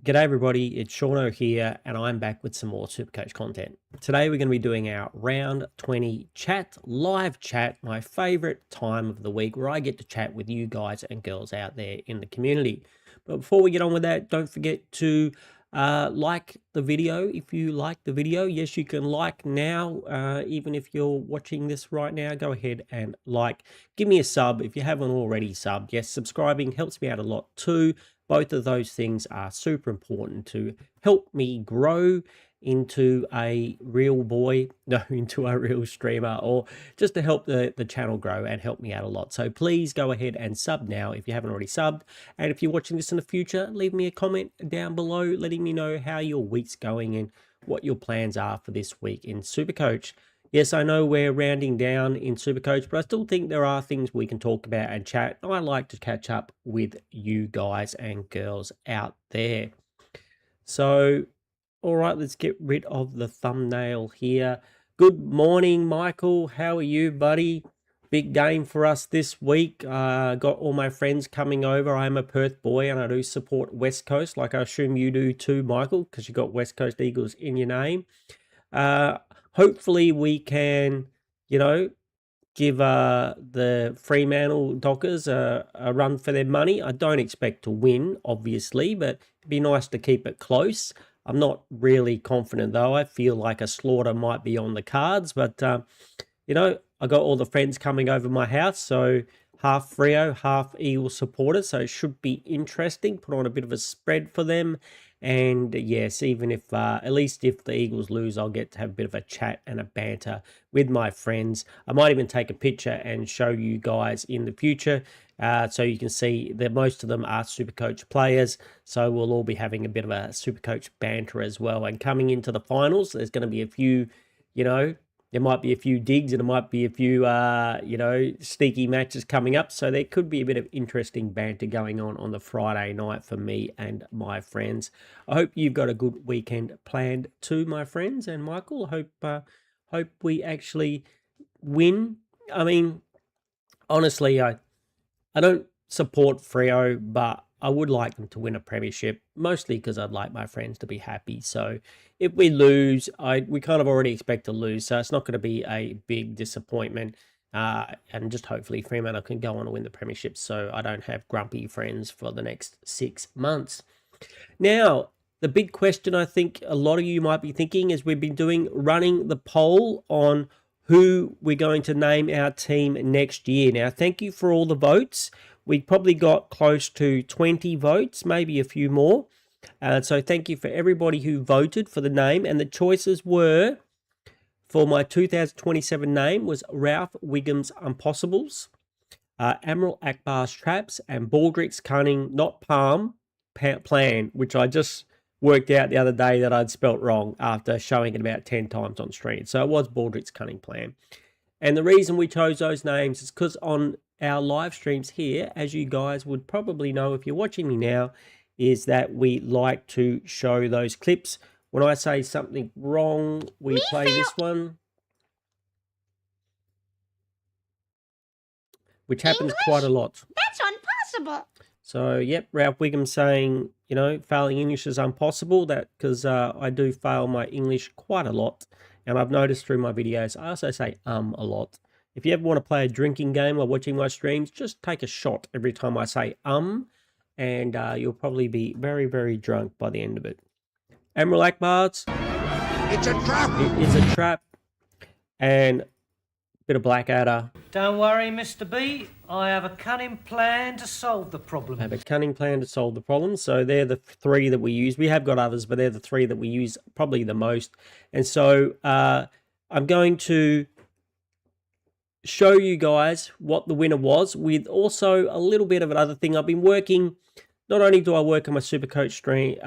G'day everybody, it's Seano here and I'm back with some more Supercoach content. Today we're going to be doing our round 20 chat, live chat, my favorite time of the week where I get to chat with you guys and girls out there in the community. But before we get on with that, don't forget to like the video if you like the video. Yes, you can like now, even if you're watching this right now, go ahead and like. Give me a sub if you haven't already subbed. Yes, subscribing helps me out a lot too. Both of those things are super important to help me grow into a real boy, no, into a real streamer, or just to help the channel grow and help me out a lot. So please go ahead and sub now if you haven't already subbed. And if you're watching this in the future, leave me a comment down below letting me know how your week's going and what your plans are for this week in Supercoach. Yes, I know we're rounding down in Supercoach, but I still think there are things we can talk about and chat. I like to catch up with you guys and girls out there. So, all right, let's get rid of the thumbnail here. Good morning, Michael. How are you, buddy? Big game for us this week. Got all my friends coming over. I'm a Perth boy and I do support West Coast, like I assume you do too, Michael, because you got West Coast Eagles in your name. Hopefully we can, give the Fremantle Dockers a run for their money. I don't expect to win, obviously, but it'd be nice to keep it close. I'm not really confident, though. I feel like a slaughter might be on the cards, but, I got all the friends coming over my house, so half Freo, half Eagle supporters, so it should be interesting. Put on a bit of a spread for them. And yes, even if, at least if the Eagles lose, I'll get to have a bit of a chat and a banter with my friends. I might even take a picture and show you guys in the future. So you can see that most of them are Supercoach players. So we'll all be having a bit of a Supercoach banter as well. And coming into the finals, there's going to be a few, there might be a few digs and there might be a few, sneaky matches coming up. So there could be a bit of interesting banter going on the Friday night for me and my friends. I hope you've got a good weekend planned too, my friends. And Michael, hope we actually win. I mean, honestly, I don't support Freo, but I would like them to win a premiership, mostly because I'd like my friends to be happy. So if we lose, we kind of already expect to lose, so it's not going to be a big disappointment. And just hopefully Fremantle can go on and win the premiership so I don't have grumpy friends for the next 6 months. Now, the big question I think a lot of you might be thinking is we've been running the poll on who we're going to name our team next year. Now, thank you for all the votes. We probably got close to 20 votes, maybe a few more. So thank you for everybody who voted for the name. And the choices were, for my 2027 name, was Ralph Wiggum's Impossibles, Admiral Akbar's Traps, and Baldrick's Cunning, not Palm, Plan, which I just worked out the other day that I'd spelt wrong after showing it about 10 times on stream. So it was Baldrick's Cunning Plan. And the reason we chose those names is because on our live streams here, as you guys would probably know if you're watching me now, is that we like to show those clips. When I say something wrong, we play this one, which happens quite a lot. That's impossible. So, yep, Ralph Wiggum saying, failing English is impossible. That because I do fail my English quite a lot. And I've noticed through my videos, I also say a lot. If you ever want to play a drinking game while watching my streams, just take a shot every time I say and you'll probably be very, very drunk by the end of it. Admiral Akbar's. It's a trap. It is a trap. And a bit of Blackadder. Don't worry, Mr. B. I have a cunning plan to solve the problem. I have a cunning plan to solve the problem. So they're the three that we use. We have got others, but they're the three that we use probably the most. And so I'm going to show you guys what the winner was with also a little bit of another thing. I've been working, not only do I work on my Supercoach stream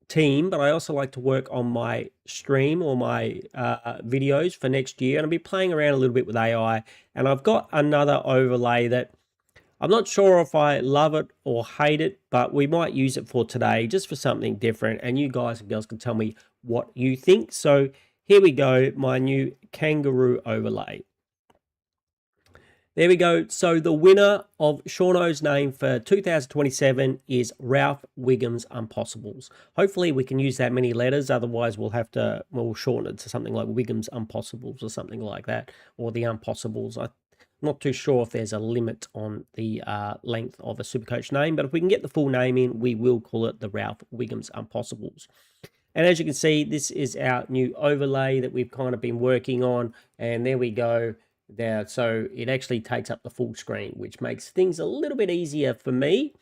team, but I also like to work on my stream or my videos for next year. And I'll be playing around a little bit with AI. And I've got another overlay that I'm not sure if I love it or hate it, but we might use it for today just for something different. And you guys and girls can tell me what you think. So here we go, my new kangaroo overlay. There we go. So the winner of Seano's name for 2027 is Ralph Wiggum's Impossibles. Hopefully we can use that many letters. Otherwise we'll shorten it to something like Wiggum's Impossibles or something like that, or the Impossibles. I'm not too sure if there's a limit on the length of a Supercoach name, but if we can get the full name in, we will call it the Ralph Wiggum's Impossibles. And as you can see, this is our new overlay that we've kind of been working on. And there we go. There, so it actually takes up the full screen, which makes things a little bit easier for me.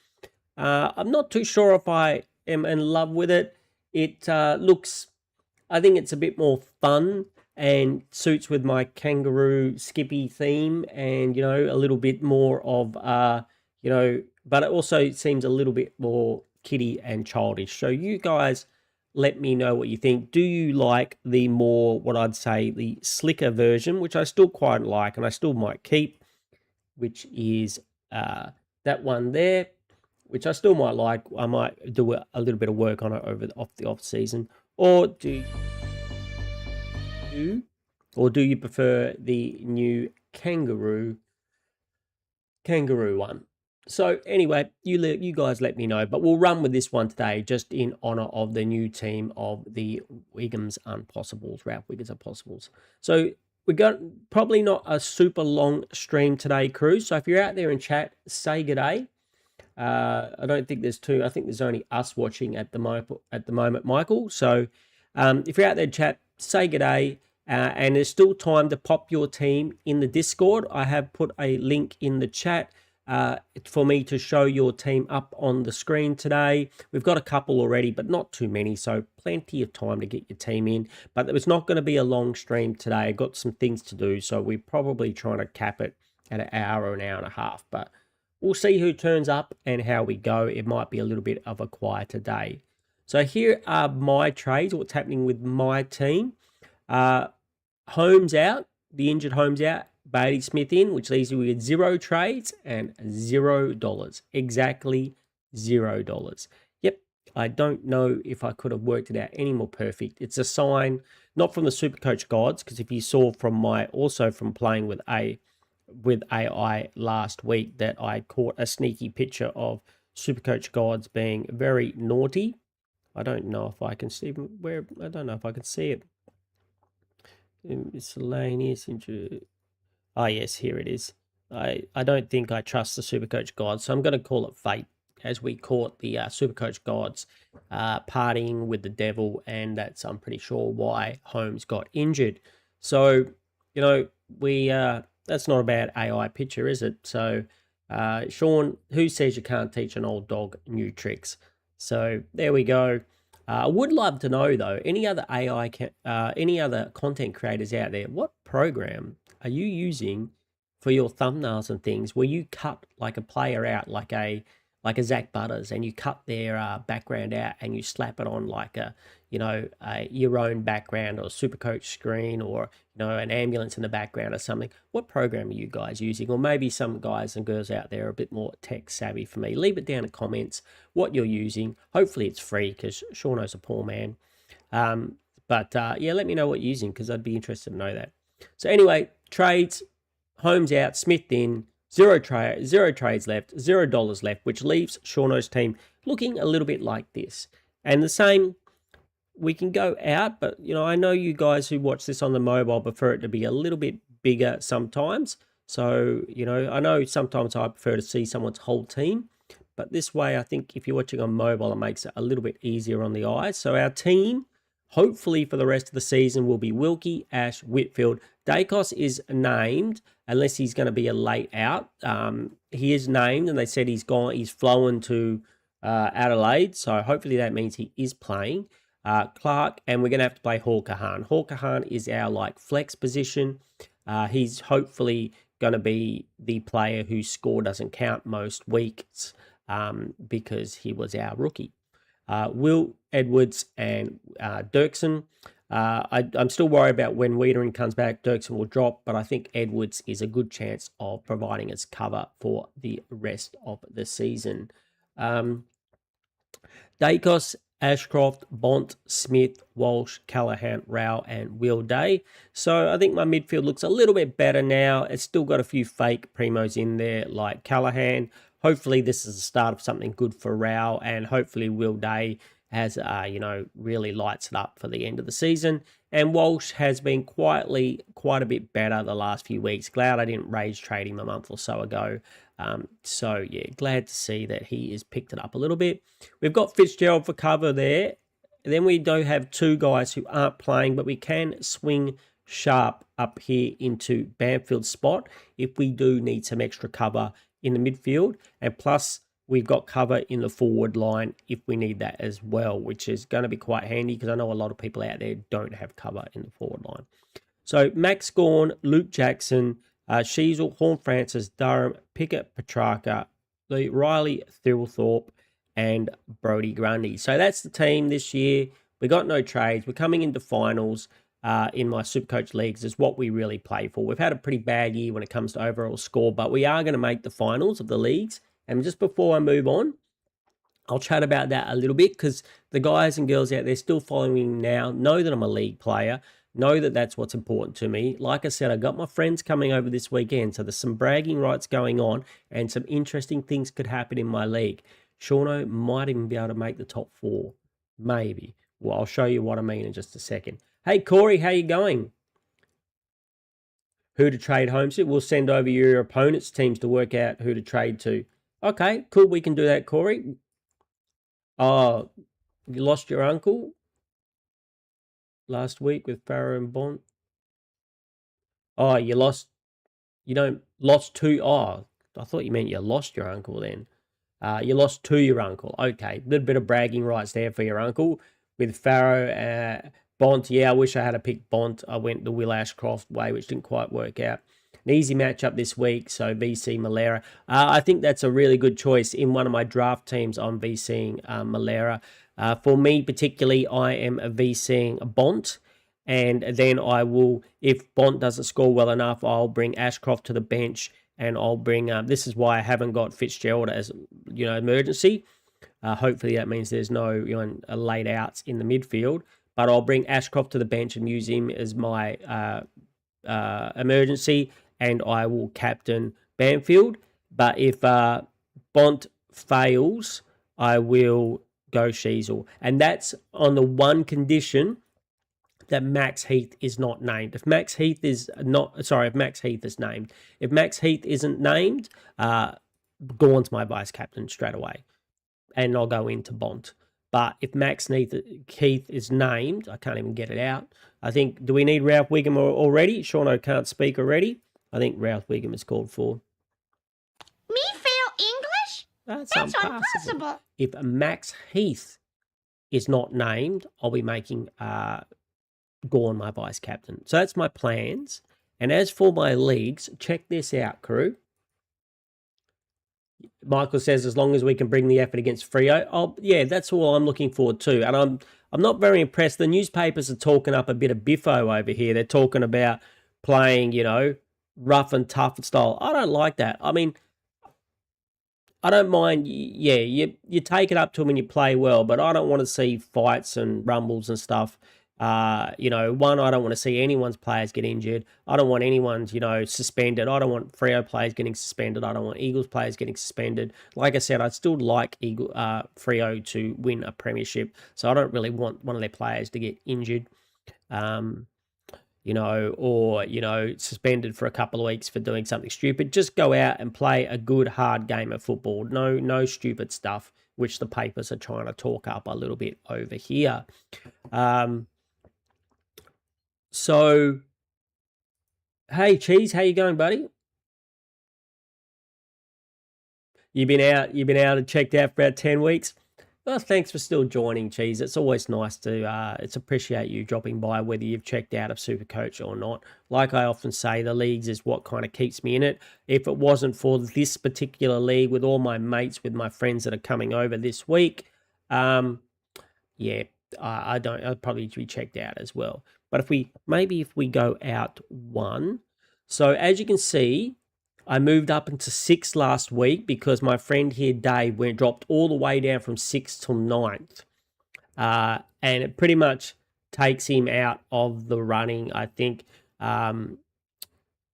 I'm not too sure if I am in love with it. It looks, I think it's a bit more fun and suits with my kangaroo Skippy theme, and a little bit more of but it also seems a little bit more kiddie and childish. So you guys, let me know what you think. Do you like the more, what I'd say, the slicker version, which I still quite like and I still might keep, which is that one there, which I still might like. I might do a little bit of work on it over the off season. Or do you prefer the new kangaroo one? So anyway, you guys let me know, but we'll run with this one today just in honor of the new team of the Wiggum's Impossibles, Ralph Wiggum's Impossibles. So we got probably not a super long stream today, crew. So if you're out there in chat, say good day. I don't think there's two. I think there's only us watching at the moment, Michael. So if you're out there in chat, say good day. And there's still time to pop your team in the Discord. I have put a link in the chat for me to show your team up on the screen today. We've got a couple already, but not too many, so plenty of time to get your team in. But it's not going to be a long stream today. I've got some things to do, so we're probably trying to cap it at an hour or an hour and a half. But we'll see who turns up and how we go. It might be a little bit of a quieter day. So here are my trades, what's happening with my team. Holmes out, the injured Holmes out, Bailey Smith in, which leaves you with 0 trades and $0. Exactly $0. Yep, I don't know if I could have worked it out any more perfect. It's a sign, not from the Supercoach gods, because if you saw from from playing with AI last week, that I caught a sneaky picture of Supercoach gods being very naughty. I don't know if I can see where. I don't know if I can see it. Miscellaneous injury. Ah, yes, here it is. I don't think I trust the Supercoach gods, so I'm going to call it fate, as we caught the Supercoach gods partying with the devil, and that's, I'm pretty sure, why Holmes got injured. So, that's not a bad AI picture, is it? So, Sean, who says you can't teach an old dog new tricks? So, there we go. I would love to know, though, any other any other content creators out there, what program are you using for your thumbnails and things, where you cut like a player out, like a Zach Butters, and you cut their background out and you slap it on like your own background or Supercoach screen, or an ambulance in the background or something? What program are you guys using? Or maybe some guys and girls out there are a bit more tech savvy for me. Leave it down in comments what you're using. Hopefully it's free, because Seano's a poor man. Yeah, let me know what you're using, because I'd be interested to know that. So anyway, trades, Holmes out, Smith in, zero trades left, $0 left, which leaves Seano's team looking a little bit like this. And the same, we can go out, but I know you guys who watch this on the mobile prefer it to be a little bit bigger sometimes. So, I know sometimes I prefer to see someone's whole team, but this way, I think if you're watching on mobile, it makes it a little bit easier on the eyes. So our team, hopefully for the rest of the season, will be Wilkie, Ash, Whitfield. Dacos is named, unless he's going to be a late out. He is named, and they said he's flown to Adelaide, so hopefully that means he is playing. Clark, and we're going to have to play Hawkahan. Hawkahan is our flex position. He's hopefully going to be the player whose score doesn't count most weeks, because he was our rookie. Will, Edwards, and Dirksen. I'm still worried about when Wiedering comes back. Dirksen will drop, but I think Edwards is a good chance of providing us cover for the rest of the season. Dacos Ashcroft, Bont, Smith, Walsh, Callaghan, Rao, and Will Day. So I think my midfield looks a little bit better now. It's still got a few fake primos in there like Callaghan. Hopefully this is the start of something good for Rao, and hopefully Will Day has, really lights it up for the end of the season. And Walsh has been quietly quite a bit better the last few weeks. Glad I didn't rage trade him a month or so ago. Glad to see that he has picked it up a little bit. We've got Fitzgerald for cover there. Then we do have two guys who aren't playing, but we can swing Sharp up here into Bamfield's spot if we do need some extra cover in the midfield. And plus, we've got cover in the forward line if we need that as well, which is going to be quite handy because I know a lot of people out there don't have cover in the forward line. So Max Gawn, Luke Jackson, Sheasel, Horn Francis, Durham, Pickett, Petrarca, Riley, Thirlthorpe, and Brodie Grundy. So that's the team this year. We got no trades. We're coming into finals in my Supercoach leagues is what we really play for. We've had a pretty bad year when it comes to overall score, but we are going to make the finals of the leagues. And just before I move on, I'll chat about that a little bit because the guys and girls out there still following me now know that I'm a league player, know that that's what's important to me. Like I said, I got my friends coming over this weekend, so there's some bragging rights going on and some interesting things could happen in my league. Seano might even be able to make the top 4. Maybe. Well, I'll show you what I mean in just a second. Hey, Corey, how you going? Who to trade home to? We'll send over your opponent's teams to work out who to trade to. Okay, cool. We can do that, Corey. Oh, you lost your uncle last week with Farrow and Bont. Oh, lost two. Oh, I thought you meant you lost your uncle then. You lost to your uncle. Okay, a little bit of bragging rights there for your uncle with Farrow. Bont, yeah, I wish I had a pick Bont. I went the Will Ashcroft way, which didn't quite work out. An easy matchup this week, so VC Malera. I think that's a really good choice. In one of my draft teams, I'm VCing Malera. For me particularly, I am VCing Bont, and then I will, if Bont doesn't score well enough, I'll bring Ashcroft to the bench, and I'll bring, this is why I haven't got Fitzgerald as, emergency. Hopefully that means there's no late outs in the midfield. But I'll bring Ashcroft to the bench and use him as my emergency, and I will captain Bamfield. But if Bont fails, I will go Sheasel. And that's on the one condition that Max Heath is not named. If Max Heath is named. If Max Heath isn't named, Gawn's my vice captain straight away. And I'll go into Bont. But if Max Heath is named, I can't even get it out. I think, do we need Ralph Wiggum already? Seano can't speak already. I think Ralph Wiggum is called for. Me fail English? That's impossible. If Max Heath is not named, I'll be making Gawn my vice captain. So that's my plans. And as for my leagues, check this out, crew. Michael says, as long as we can bring the effort against Freo. Yeah, that's all I'm looking forward to. And I'm not very impressed. The newspapers are talking up a bit of biffo over here. They're talking about playing, rough and tough style. I don't like that. I mean, I don't mind. Yeah, you take it up to them and you play well, but I don't want to see fights and rumbles and stuff. I don't want to see anyone's players get injured. I don't want anyone's, suspended. I don't want Freo players getting suspended. I don't want Eagles players getting suspended. Like I said, I'd still like Freo to win a premiership. So I don't really want one of their players to get injured, or suspended for a couple of weeks for doing something stupid. Just go out and play a good, hard game of football. No stupid stuff, which the papers are trying to talk up a little bit over here. So, hey, Cheese, how you going, buddy? You've been out and checked out for about 10 weeks? Well, thanks for still joining, Cheese. It's always nice to, it's appreciate you dropping by, whether you've checked out of Supercoach or not. Like I often say, the leagues is what kind of keeps me in it. If it wasn't for this particular league with all my mates, with my friends that are coming over this week, I'd probably be checked out as well. But if we go out one, so as you can see, I moved up into 6th last week because my friend here, Dave, dropped all the way down from 6th till 9th. and it pretty much takes him out of the running, I think.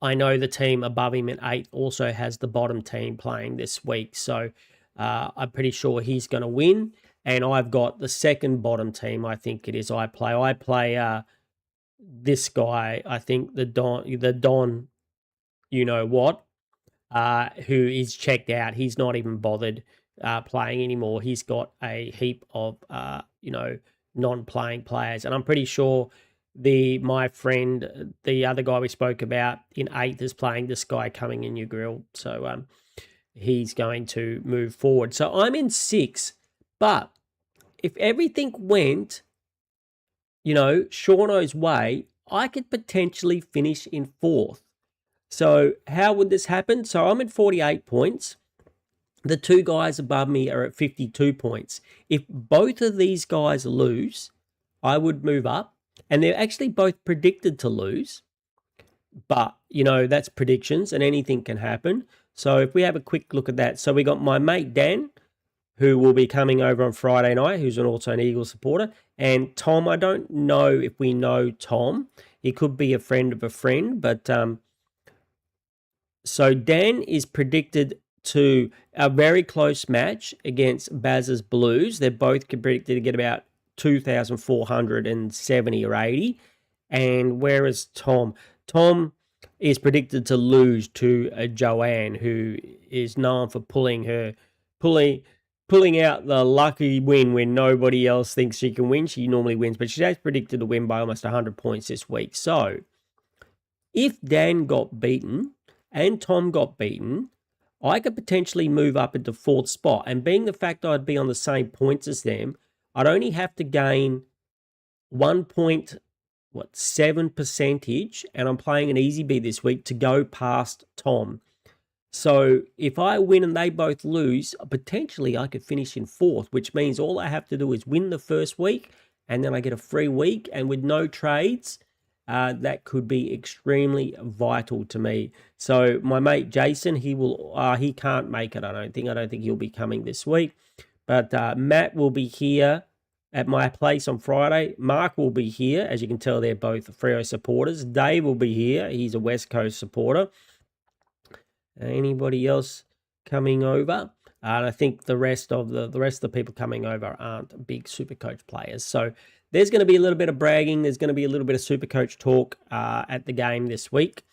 I know the team above him in 8th also has the bottom team playing this week, so I'm pretty sure he's going to win. And I've got the second bottom team, I think it is. I play this guy, I think the Don, you know what, who is checked out. He's not even bothered playing anymore. He's got a heap of non-playing players, and I'm pretty sure my friend, the other guy we spoke about in 8th, is playing this guy coming in your grill. So he's going to move forward. So I'm in 6th, but if everything went, Seano's way, I could potentially finish in 4th. So how would this happen? So I'm at 48 points. The two guys above me are at 52 points. If both of these guys lose, I would move up. And they're actually both predicted to lose. But, that's predictions and anything can happen. So if we have a quick look at that. So we got my mate Dan, who will be coming over on Friday night, who's also an Eagles supporter. And Tom, I don't know if we know Tom. He could be a friend of a friend. But so Dan is predicted to a very close match against Baz's Blues. They're both predicted to get about 2,470 or 80. And whereas Tom is predicted to lose to Joanne, who is known for pulling out the lucky win when nobody else thinks she can win. She normally wins, but she's predicted to win by almost 100 points this week. So if Dan got beaten and Tom got beaten, I could potentially move up into 4th spot. And being the fact I'd be on the same points as them, I'd only have to gain 1.7 percentage, and I'm playing an easy B this week to go past Tom. So if I win and they both lose, potentially I could finish in 4th, which means all I have to do is win the first week, and then I get a free week. And with no trades, that could be extremely vital to me. So my mate Jason, he can't make it. I don't think he'll be coming this week. But Matt will be here at my place on Friday. Mark will be here. As you can tell, they're both Freo supporters. Dave will be here. He's a West Coast supporter. Anybody else coming over? And I think the rest of the people coming over aren't big Supercoach players. So there's going to be a little bit of bragging. There's going to be a little bit of Supercoach talk at the game this week.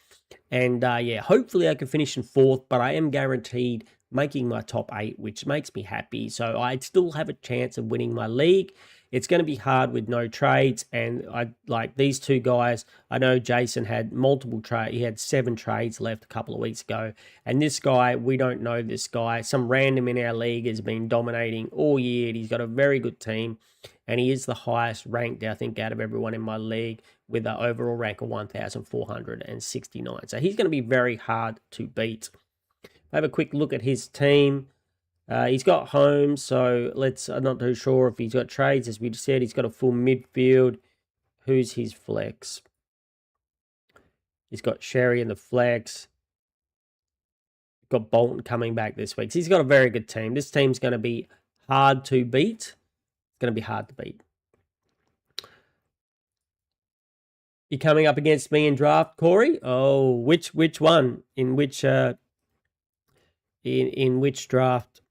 And hopefully I can finish in 4th, but I am guaranteed making my top 8, which makes me happy. So I still have a chance of winning my league. It's going to be hard with no trades, and I like these two guys. I know Jason had multiple trades. He had 7 trades left a couple of weeks ago. And this guy, we don't know this guy. Some random in our league has been dominating all year. He's got a very good team, and he is the highest ranked, I think, out of everyone in my league with an overall rank of 1,469. So he's going to be very hard to beat. Have a quick look at his team. He's got Holmes, so I'm not too sure if he's got trades. As we just said, he's got a full midfield. Who's his flex? He's got Sherry in the flex. Got Bolton coming back this week. So he's got a very good team. This team's going to be hard to beat. It's going to be hard to beat. You coming up against me in draft, Corey? Oh, which one? In which in which draft?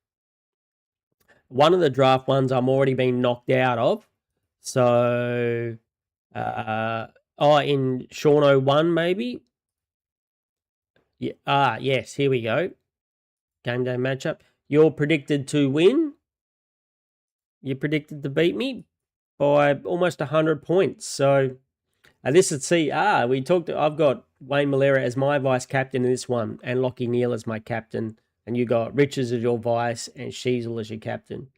One of the draft ones I'm already been knocked out of. So, in Seano 1 maybe? Yeah. Yes, here we go. Game day matchup. You're predicted to win. You predicted to beat me by almost 100 points. So, this is I've got Wayne Malera as my vice captain in this one, and Lockie Neal as my captain. And you got Richards as your vice and Sheasel as your captain.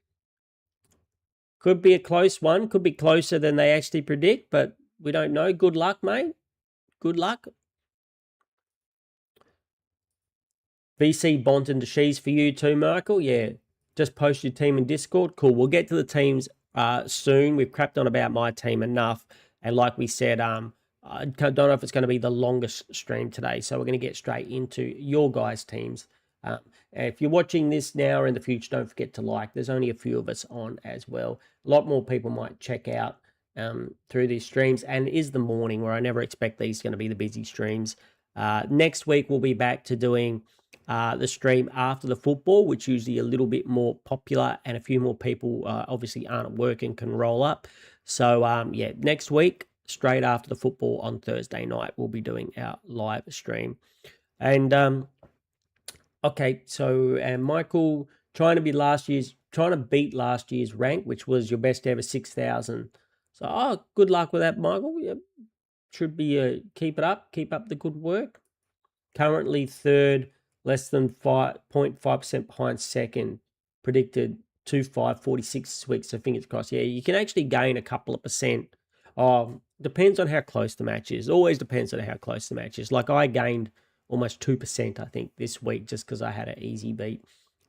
Could be a close one. Could be closer than they actually predict, but we don't know. Good luck, mate. Good luck. VC Bonton to Shees for you too, Michael. Yeah. Just post your team in Discord. Cool. We'll get to the teams soon. We've crapped on about my team enough. And like we said, I don't know if it's going to be the longest stream today. So we're going to get straight into your guys' teams. And if you're watching this now or in the future, don't forget to like. There's only a few of us on as well. A lot more people might check out through these streams, and it is the morning where I never expect these going to be the busy streams. Next week, we'll be back to doing the stream after the football, which usually a little bit more popular, and a few more people obviously aren't at work and can roll up. So, yeah, next week, straight after the football on Thursday night, we'll be doing our live stream. And, okay, so, and Michael, trying to beat last year's rank, which was your best ever 6,000. So, good luck with that, Michael. Yeah, should be keep up the good work. Currently third, less than 0.5% behind second. Predicted 2.546 this week, so fingers crossed. Yeah, you can actually gain a couple of percent. Depends on how close the match is. Always depends on how close the match is. Like I gained almost 2%, I think, this week just because I had an easy beat.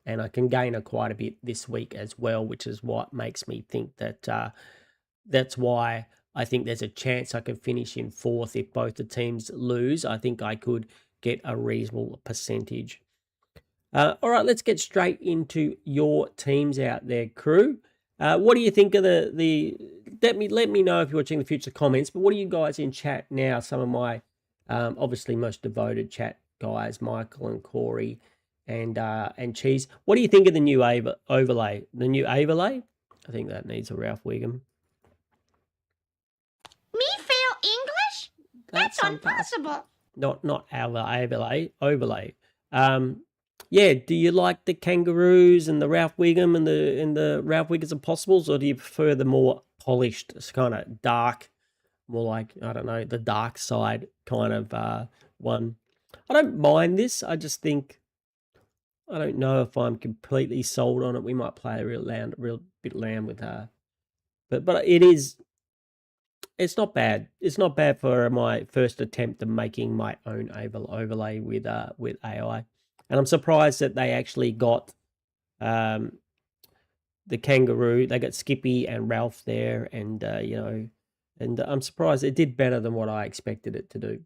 And I can gain quite a bit this week as well, which is what makes me think that that's why I think there's a chance I can finish in fourth if both the teams lose. I think I could get a reasonable percentage. All right, let's get straight into your teams out there, crew. What do you think of the let me know if you're watching the future comments, but what are you guys in chat now? Some of my obviously most devoted chat guys, Michael and Corey and Cheese. What do you think of the new overlay? The new overlay? I think that needs a Ralph Wiggum. Me fail English? That's impossible. Not overlay. Yeah, do you like the kangaroos and the Ralph Wiggum and the Ralph Wiggums Impossibles, or do you prefer the more polished, kind of dark, more like, I don't know, the dark side kind of one? I don't mind this. I just think I don't know if I'm completely sold on it. We might play a real bit land with her, but it's not bad. It's not bad for my first attempt at making my own overlay with AI. And I'm surprised that they actually got the kangaroo. They got Skippy and Ralph there, and and I'm surprised it did better than what I expected it to do.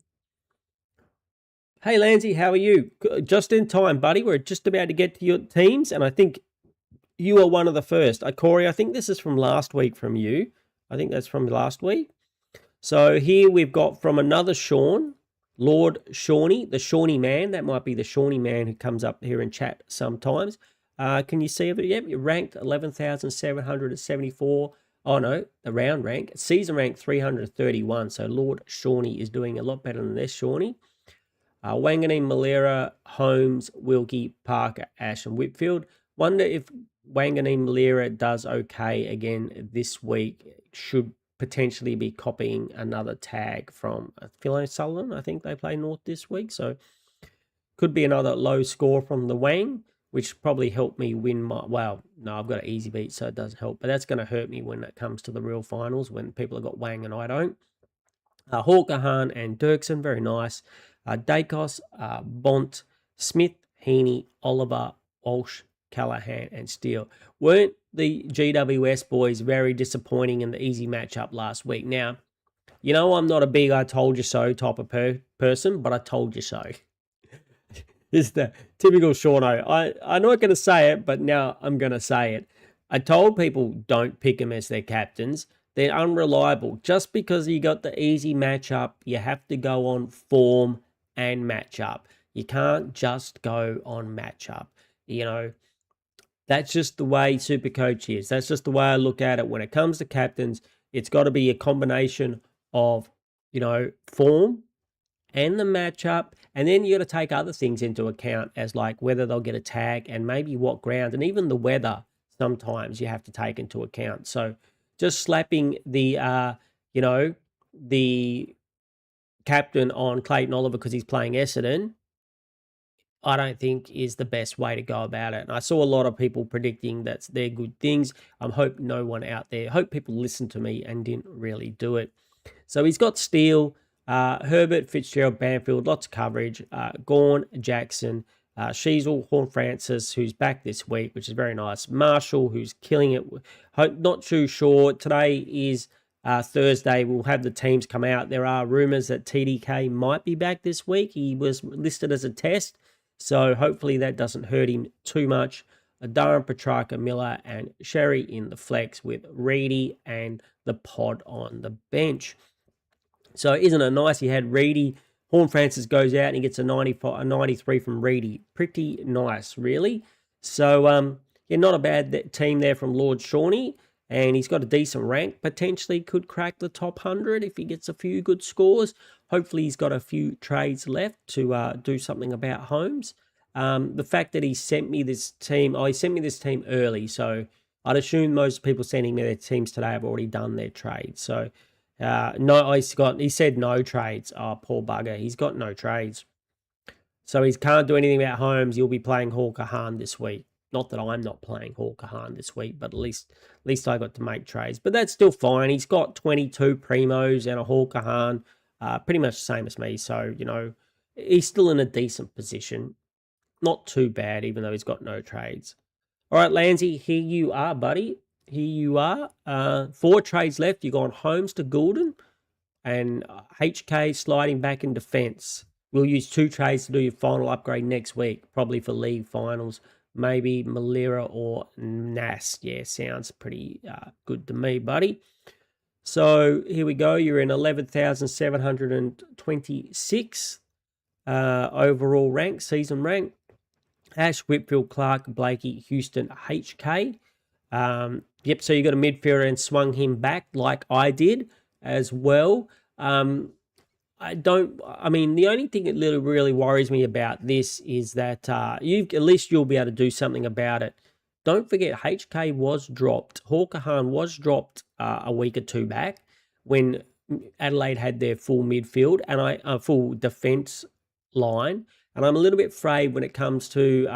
Hey, Lanzy, how are you? Just in time, buddy. We're just about to get to your teams, and I think you are one of the first. Corey, I think this is from last week from you. I think that's from last week. So here we've got from another Sean, Lord Shawnee, the Shawnee man. That might be the Shawnee man who comes up here in chat sometimes. Can you see it? Yep, you're ranked 11,774. Oh, no, the round rank. Season rank 331. So Lord Shawnee is doing a lot better than this Shawnee. Wanganeen, Malera, Holmes, Wilkie, Parker, Ash, and Whitfield. Wonder if Wanganeen, Malera does okay again this week. Should potentially be copying another tag from Philo Sullivan. I think they play North this week. So could be another low score from the Wang, which probably helped me win my... Well, no, I've got an easy beat, so it does help. But that's going to hurt me when it comes to the real finals, when people have got Wang and I don't. Hawkahan and Dirksen, very nice. Dacos, Bont, Smith, Heaney, Oliver, Walsh, Callahan, and Steele. Weren't the GWS boys very disappointing in the easy matchup last week? Now, you know I'm not a big I told you so type of person, but I told you so. This is the typical Seano. I'm not going to say it, but now I'm going to say it. I told people don't pick them as their captains. They're unreliable. Just because you got the easy matchup, you have to go on form and matchup. You can't just go on matchup. You know, that's just the way Supercoach is. That's just the way I look at it. When it comes to captains, it's got to be a combination of, form and the matchup. And then you got to take other things into account, as like whether they'll get a tag and maybe what ground, and even the weather sometimes you have to take into account. So just slapping the, the captain on Clayton Oliver because he's playing Essendon, I don't think is the best way to go about it. And I saw a lot of people predicting that they're good things. I hope no one out there, hope people listened to me and didn't really do it. So he's got Steele, Herbert, Fitzgerald, Banfield, lots of coverage, Gawn, Jackson, Sheasel, Horn-Francis, who's back this week, which is very nice. Marshall, who's killing it. Not too sure. Today is Thursday. We'll have the teams come out. There are rumours that TDK might be back this week. He was listed as a test. So hopefully that doesn't hurt him too much. Darren, Petrarca, Miller, and Sherry in the flex with Reedy and the pod on the bench. So isn't it nice? He had Reedy. Horn Francis goes out and he gets a 93 from Reedy. Pretty nice, really. So, yeah, not a bad team there from Lord Shawnee. And he's got a decent rank. Potentially could crack the top 100 if he gets a few good scores. Hopefully he's got a few trades left to do something about Holmes. The fact that he sent me this team, he sent me this team early. So I'd assume most people sending me their teams today have already done their trades. So no, he said no trades. Oh, poor bugger. He's got no trades. So he can't do anything about Holmes. He'll be playing Hawker Hahn this week. Not that I'm not playing Hawker Hahn this week, but at least I got to make trades. But that's still fine. He's got 22 Primos and a Hawker Hahn, pretty much the same as me. So, he's still in a decent position. Not too bad, even though he's got no trades. All right, Landsy, here you are, buddy. Here you are. 4 trades left. You've gone Holmes to Goulden and HK sliding back in defence. We'll use 2 trades to do your final upgrade next week, probably for league finals. Maybe Malira or Nas. Yeah, sounds pretty good to me, buddy. So here we go. You're in 11,726 overall rank, season rank. Ash, Whitfield, Clark, Blakey, Houston, HK. Yep, so you got a midfielder and swung him back like I did as well. The only thing that really worries me about this is that at least you'll be able to do something about it. Don't forget, HK was dropped. Hawker Hahn was dropped a week or 2 back when Adelaide had their full midfield and full defence line. And I'm a little bit afraid when it comes to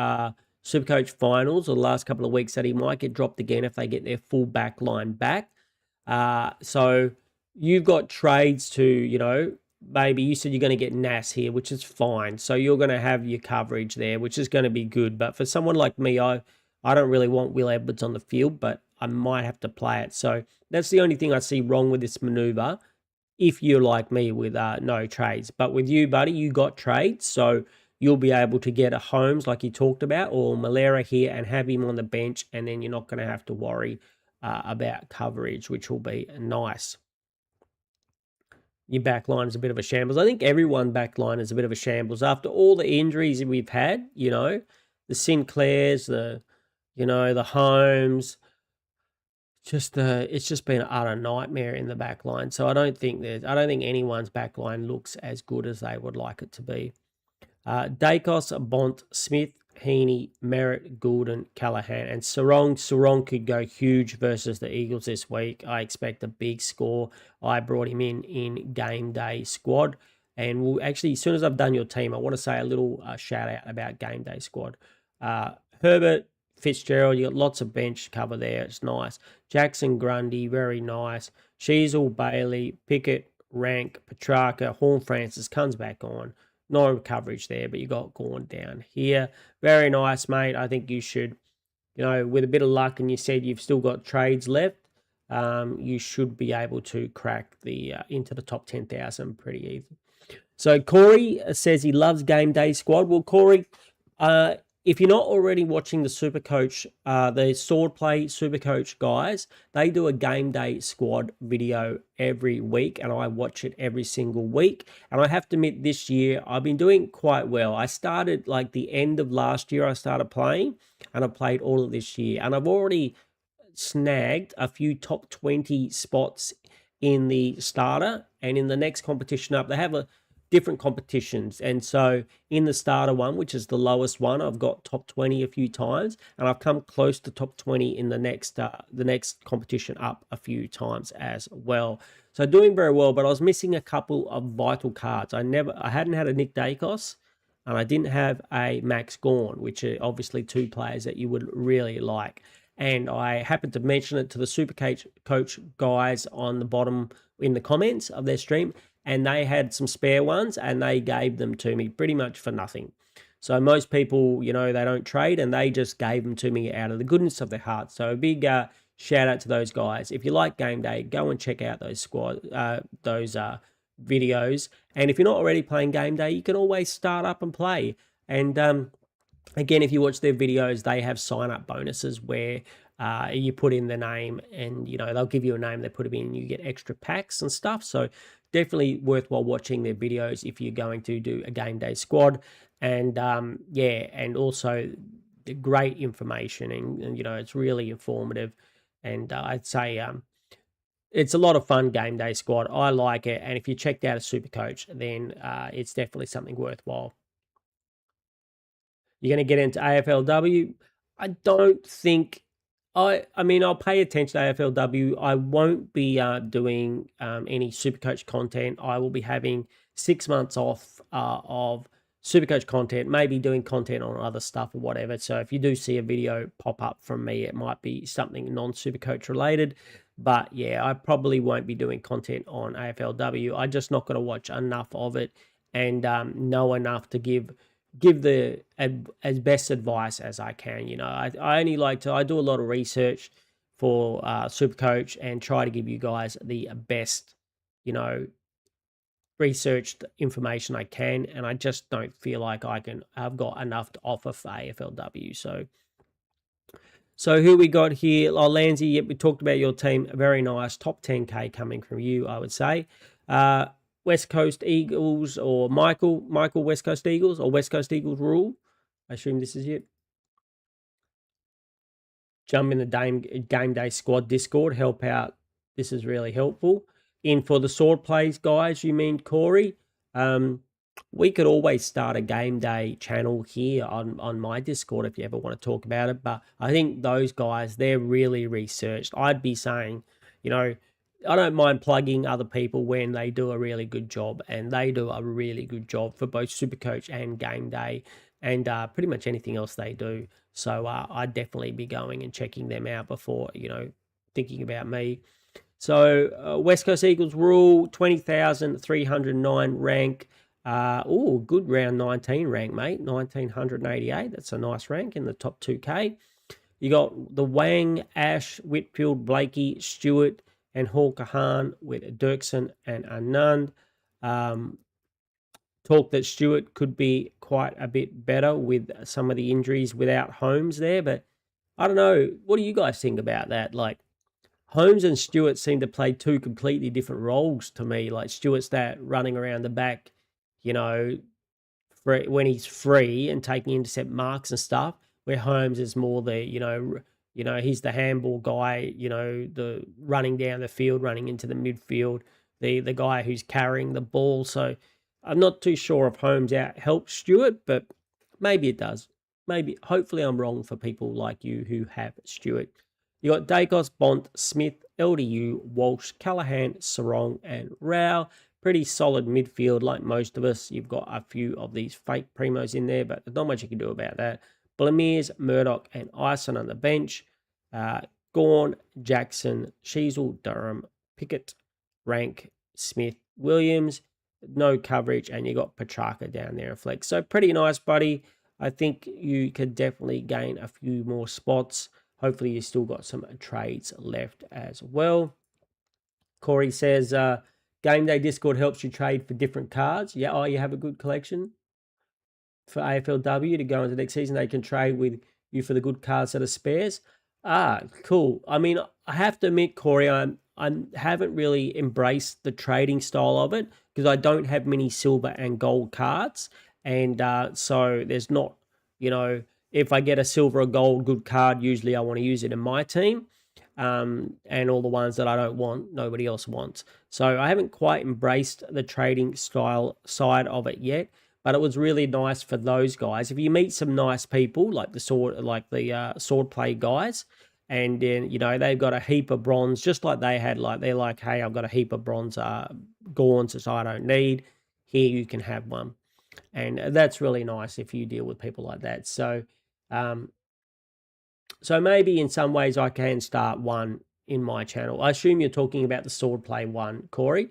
Supercoach finals or the last couple of weeks that he might get dropped again if they get their full back line back. So you've got trades to, maybe you said you're going to get Nas here, which is fine. So you're going to have your coverage there, which is going to be good. But for someone like me, I don't really want Will Edwards on the field, but I might have to play it. So that's the only thing I see wrong with this maneuver if you're like me with no trades. But with you, buddy, you got trades. So you'll be able to get a Holmes like you talked about or Malera here and have him on the bench. And then you're not going to have to worry about coverage, which will be nice. Your backline is a bit of a shambles. I think everyone backline is a bit of a shambles after all the injuries we've had, the Sinclairs, the Holmes. It's just been an utter nightmare in the backline. So I don't think anyone's backline looks as good as they would like it to be. Dacos, Bont, Smith, Heaney, Merritt, Goulden, Callahan, and Sarong. Sarong could go huge versus the Eagles this week. I expect a big score. I brought him in game day squad. And we'll actually, as soon as I've done your team, I want to say a little shout out about game day squad. Herbert, Fitzgerald, you got lots of bench cover there. It's nice. Jackson, Grundy, very nice. Sheasel, Bailey, Pickett, Rank, Petrarca, Horn Francis comes back on. No coverage there, but you got Gorn down here. Very nice, mate. I think you should, with a bit of luck, and you said you've still got trades left, you should be able to crack the into the top 10,000 pretty easy. So Corey says he loves game day squad. Well, Corey, if you're not already watching the Supercoach, the Swordplay Supercoach guys, they do a game day squad video every week, and I watch it every single week. And I have to admit, this year I've been doing quite well. I started like the end of last year, I started playing, and I played all of this year. And I've already snagged a few top 20 spots in the starter, and in the next competition up, they have different competitions. And so in the starter one, which is the lowest one, I've got top 20 a few times, and I've come close to top 20 in the next competition up a few times as well. So doing very well, but I was missing a couple of vital cards. I hadn't had a Nick Dacos, and I didn't have a Max Gawn, which are obviously 2 players that you would really like. And I happened to mention it to the Supercoach guys on the bottom in the comments of their stream, and they had some spare ones, and they gave them to me pretty much for nothing. So most people, they don't trade, and they just gave them to me out of the goodness of their heart. So a big shout out to those guys. If you like game day, go and check out those videos. And if you're not already playing game day, you can always start up and play. And again, if you watch their videos, they have sign-up bonuses where you put in the name and, they'll give you a name, they put it in, and you get extra packs and stuff. So definitely worthwhile watching their videos if you're going to do a game day squad. And and also the great information and it's really informative. And I'd say it's a lot of fun game day squad. I like it. And if you checked out a super coach, then it's definitely something worthwhile. You're going to get into AFLW. I don't think I mean, I'll pay attention to AFLW. I won't be doing any Supercoach content. I will be having 6 months off of Supercoach content, maybe doing content on other stuff or whatever. So if you do see a video pop up from me, it might be something non-Supercoach related. But yeah, I probably won't be doing content on AFLW. I just not going to watch enough of it and know enough to give the as best advice as I can. I only I do a lot of research for Supercoach and try to give you guys the best, researched information I can, and I just don't feel like I've got enough to offer for AFLW. So who we got here? Oh, Lanzy, yep, we talked about your team. Very nice. Top 10K coming from you, I would say. West Coast Eagles or Michael West Coast Eagles or West Coast Eagles rule. I assume this is it. Jump in the game day squad Discord. Help out. This is really helpful. In for the sword plays, guys, you mean Corey? We could always start a game day channel here on my Discord if you ever want to talk about it. But I think those guys, they're really researched. I'd be saying, I don't mind plugging other people when they do a really good job, and they do a really good job for both Supercoach and Game Day and pretty much anything else they do. So I'd definitely be going and checking them out before, thinking about me. So West Coast Eagles rule, 20,309 rank. Good round 19 rank, mate. 1,988. That's a nice rank in the top 2K. You got the Wang, Ash, Whitfield, Blakey, Stewart, and Hawker Hahn with Dirksen and Anand. Talk that Stewart could be quite a bit better with some of the injuries without Holmes there, but I don't know. What do you guys think about that? Like, Holmes and Stewart seem to play two completely different roles to me. Like, Stewart's that running around the back, when he's free and taking intercept marks and stuff, where Holmes is more the, he's the handball guy, the running down the field, running into the midfield, the guy who's carrying the ball. So I'm not too sure if Holmes out helps Stewart, but maybe it does. Maybe, hopefully I'm wrong for people like you who have Stewart. You got Dacos, Bont, Smith, LDU, Walsh, Callahan, Sarong, and Rao. Pretty solid midfield like most of us. You've got a few of these fake primos in there, but there's not much you can do about that. Blamiers, Murdoch, and Ison on the bench. Gawn, Jackson, Sheasel, Durham, Pickett, Rank, Smith, Williams. No coverage, and you got Petrarca down there in flex. So pretty nice, buddy. I think you could definitely gain a few more spots. Hopefully you still got some trades left as well. Corey says, Game Day Discord helps you trade for different cards. Yeah, you have a good collection for AFLW to go into next season. They can trade with you for the good cards that are spares. Cool. I mean, I have to admit, Corey, I haven't really embraced the trading style of it because I don't have many silver and gold cards. And so there's not, if I get a silver or gold good card, usually I want to use it in my team. And all the ones that I don't want, nobody else wants. So I haven't quite embraced the trading style side of it yet, but it was really nice for those guys. If you meet some nice people like the sword play guys, and then they've got a heap of bronze, just like they had. Like they're like, hey, I've got a heap of bronze Gawns that I don't need. Here you can have one, and that's really nice if you deal with people like that. So. So maybe in some ways I can start one in my channel. I assume you're talking about the sword play one, Corey.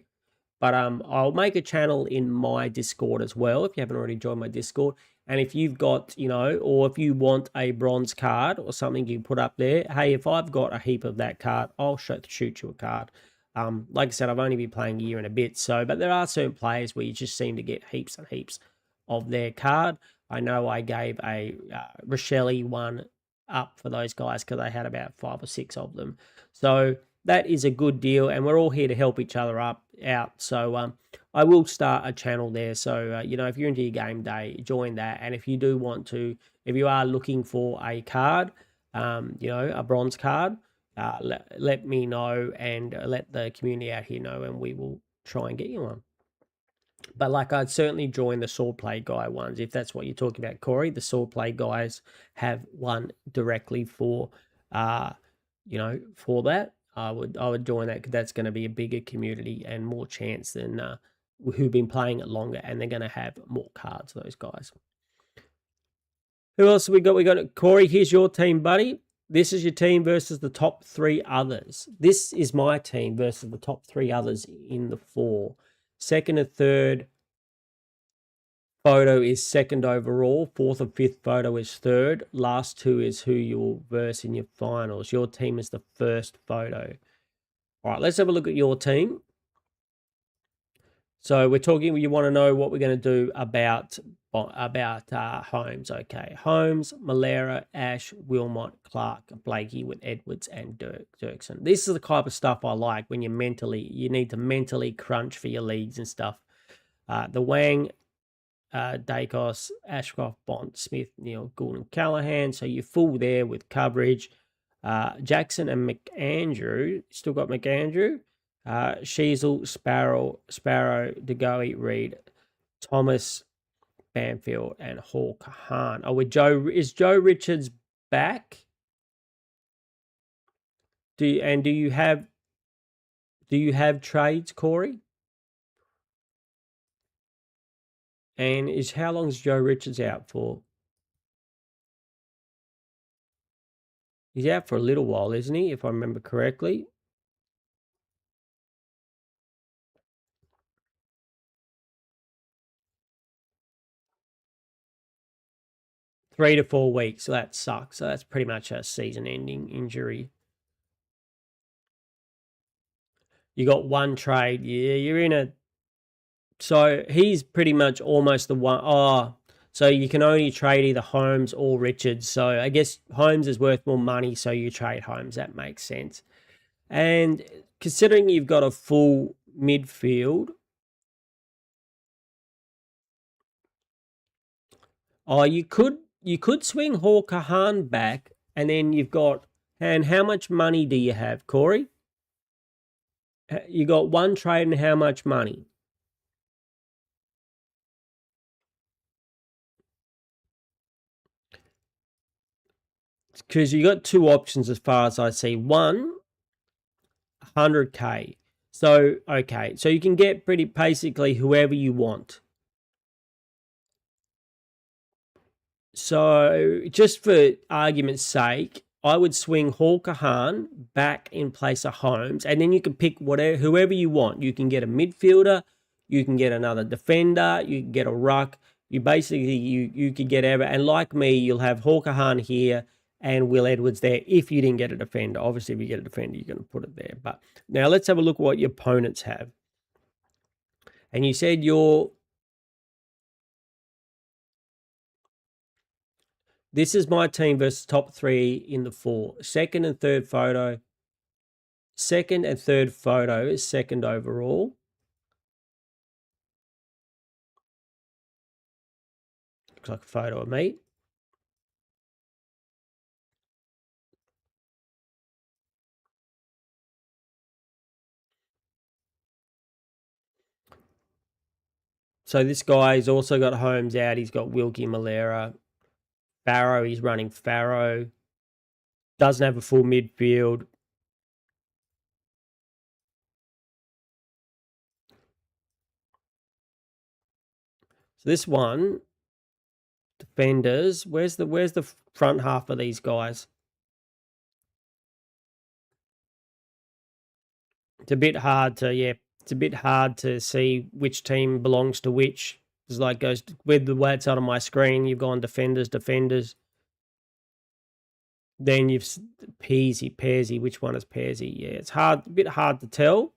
But I'll make a channel in my Discord as well if you haven't already joined my Discord. And if you've got, or if you want a bronze card or something you can put up there, hey, if I've got a heap of that card, I'll shoot you a card. Like I said, I've only been playing a year and a bit. But there are certain players where you just seem to get heaps and heaps of their card. I know I gave a Rochelle one up for those guys because they had about 5 or 6 of them. So that is a good deal, and we're all here to help each other out. So I will start a channel there. So if you're into your game day, join that. And if you do want to, if you are looking for a card, a bronze card, let me know and let the community out here know, and we will try and get you one. But I'd certainly join the swordplay guy ones if that's what you're talking about, Corey. The swordplay guys have one directly for, for that. I would join that because that's going to be a bigger community and more chance than who've been playing it longer, and they're going to have more cards. Those guys. Who else have we got? We got Corey. Here's your team, buddy. This is your team versus the top 3 others. This is my team versus the top 3 others in the 4. Second and third photo is second overall. Fourth and fifth photo is third. Last 2 is who you'll verse in your finals. Your team is the first photo. All right, let's have a look at your team. So we're talking, you want to know what we're going to do about Holmes. Okay, Holmes, Malera, Ash, Wilmot, Clark, Blakey with Edwards and Dirksen. This is the type of stuff I like when you need to mentally crunch for your leagues and stuff. The Wang, Dacos, Ashcroft, Bond, Smith, Neil, Gould and Callahan. So you're full there with coverage. Jackson and McAndrew. Still got McAndrew. Sheasel, Sparrow, DeGoey, Reed, Thomas, Banfield, and Hall Kahan. Is Joe Richards back? Do you have trades, Corey? And how long is Joe Richards out for? He's out for a little while, isn't he? If I remember correctly. Three to 4 weeks. So that sucks. So that's pretty much a season-ending injury. You got one trade. Yeah, you're in a... So he's pretty much almost the one... Oh, so you can only trade either Holmes or Richards. So I guess Holmes is worth more money, so you trade Holmes. That makes sense. And considering you've got a full midfield... Oh, you could swing Hall Kahan back, and then you've got... And how much money do you have, Corey? You got one trade and how much money? Because you got 2 options as far as I see. One, 100K. So, okay. So you can get pretty basically whoever you want. So just for argument's sake, I would swing Hall Kahan back in place of Holmes, and then you can pick whoever you want. You can get a midfielder, you can get another defender, you can get a ruck. You basically you could get ever, and like me, you'll have Hall Kahan here and Will Edwards there if you didn't get a defender. Obviously, if you get a defender, you're going to put it there. But now let's have a look at what your opponents have. And you said this is my team versus top 3 in the 4. Second and third photo is second overall. Looks like a photo of me. So this guy's also got Holmes out. He's got Wilkie, Malera. Farrow, he's running Farrow. Doesn't have a full midfield. So this one, defenders, where's the front half of these guys? It's a bit hard to see which team belongs to which. It's like goes with the way it's out on my screen. You've gone defenders. Then you've Pearsy. Which one is Pearsy? Yeah, it's a bit hard to tell.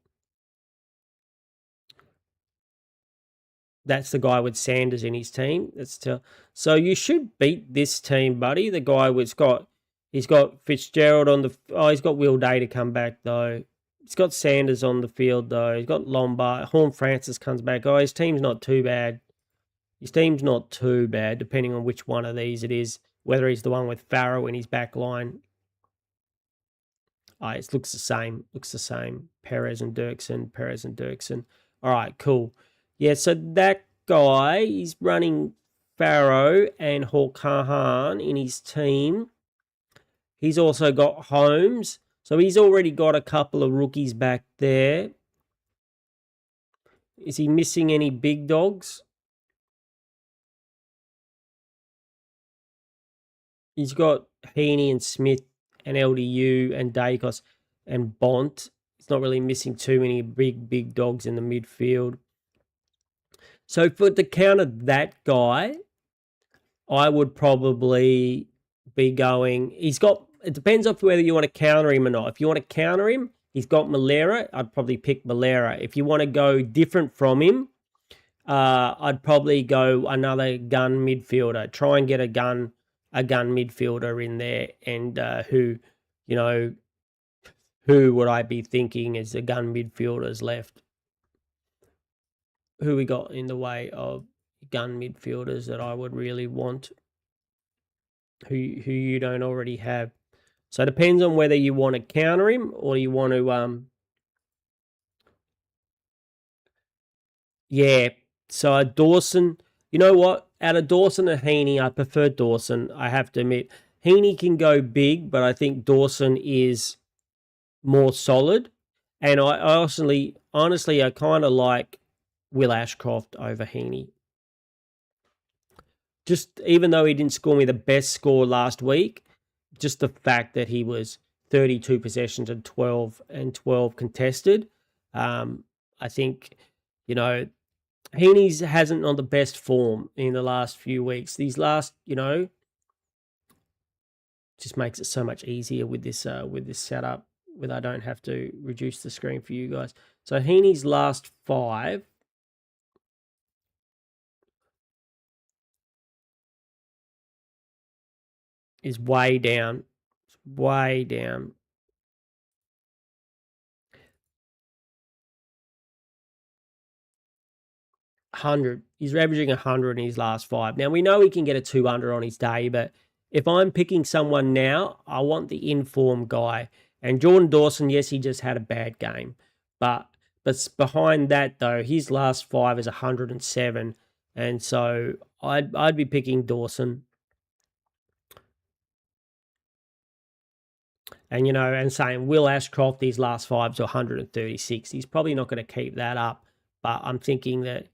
That's the guy with Sanders in his team. So you should beat this team, buddy. The guy he's got Fitzgerald on he's got Will Day to come back though. He's got Sanders on the field though. He's got Lombard. Horn Francis comes back. Oh, his team's not too bad. His team's not too bad, depending on which one of these it is. Whether he's the one with Farrell in his back line. Oh, it looks the same. Looks the same. Perez and Dirksen. All right, cool. Yeah, so that guy, he's running Farrow and Hawkahan in his team. He's also got Holmes. So he's already got a couple of rookies back there. Is he missing any big dogs? He's got Heaney and Smith and LDU and Dacos and Bont. He's not really missing too many big dogs in the midfield. So for to counter that guy, I would probably be going. It depends on whether you want to counter him or not. If you want to counter him, he's got Malera. I'd probably pick Malera. If you want to go different from him, I'd probably go another gun midfielder. Try and get a gun midfielder in there, and who would I be thinking is the gun midfielders left? Who we got in the way of gun midfielders that I would really want? Who you don't already have. So it depends on whether you want to counter him or you want to yeah. So Dawson, you know what? Out of Dawson and Heaney, I prefer Dawson. I have to admit, Heaney can go big, but I think Dawson is more solid. And I honestly, I kind of like Will Ashcroft over Heaney. Just even though he didn't score me the best score last week, just the fact that he was 32 possessions and 12 contested, I think, Heaney's hasn't on the best form in the last few weeks. These last, just makes it so much easier with this setup, where I don't have to reduce the screen for you guys. So Heaney's last 5 is way down. It's way down. 100. He's averaging 100 in his last 5. Now, we know he can get a 200 on his day, but if I'm picking someone now, I want the informed guy. And Jordan Dawson, yes, he just had a bad game. But behind that, though, his last 5 is 107. And so I'd be picking Dawson. And, and saying Will Ashcroft, these last 5 to 136. He's probably not going to keep that up. But I'm thinking that,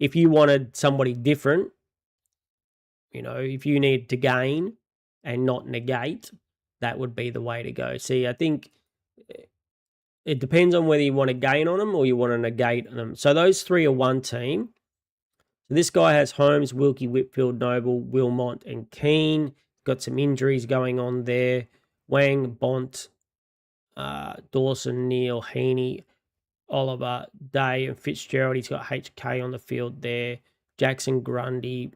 if you wanted somebody different, if you need to gain and not negate, that would be the way to go. See, I think it depends on whether you want to gain on them or you want to negate on them. So those 3 are one team. So this guy has Holmes, Wilkie, Whitfield, Noble, Wilmot, and Keane. Got some injuries going on there. Wang, Bont, Dawson, Neal, Heaney, Oliver, Day, and Fitzgerald. He's got HK on the field there. Jackson, Grundy,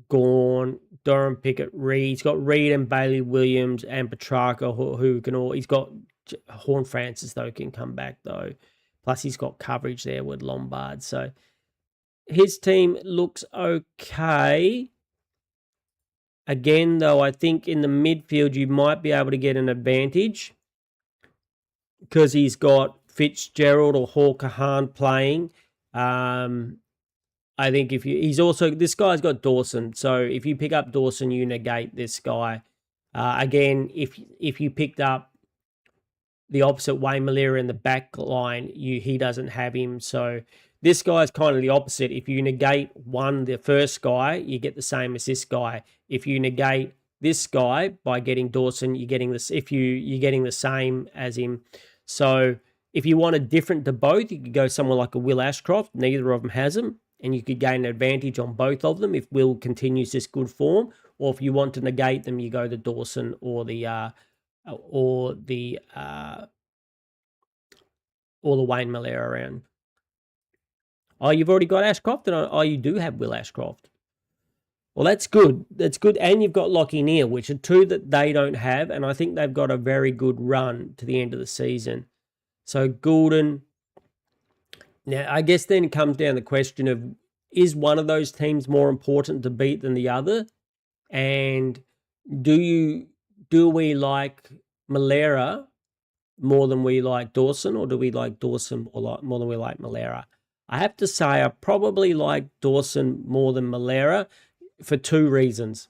Gorn, Durham, Pickett, Reed. He's got Reed and Bailey Williams and Petrarca who can all. He's got Horn Francis though can come back though. Plus he's got coverage there with Lombard. So his team looks okay. Again though, I think in the midfield you might be able to get an advantage because he's got Fitzgerald or Hawkahan playing. I think this guy's got Dawson. So if you pick up Dawson, you negate this guy. Again, if you picked up the opposite Wayne Malera in the back line, he doesn't have him. So this guy's kind of the opposite. If you negate the first guy, you get the same as this guy. If you negate this guy by getting Dawson, you're getting this. You're getting the same as him. So if you want a different to both, you could go someone like a Will Ashcroft. Neither of them has him, and you could gain an advantage on both of them if Will continues this good form. Or if you want to negate them, you go to Dawson or the Wayne Malera around. Oh, you've already got Ashcroft? Oh, you do have Will Ashcroft. Well, that's good. That's good. And you've got Lockie Neal, which are two that they don't have. And I think they've got a very good run to the end of the season. So Goulden. Now, I guess then it comes down to the question of, is one of those teams more important to beat than the other? And do we like Malera more than we like Dawson, or do we like Dawson more than we like Malera? I have to say I probably like Dawson more than Malera for two reasons.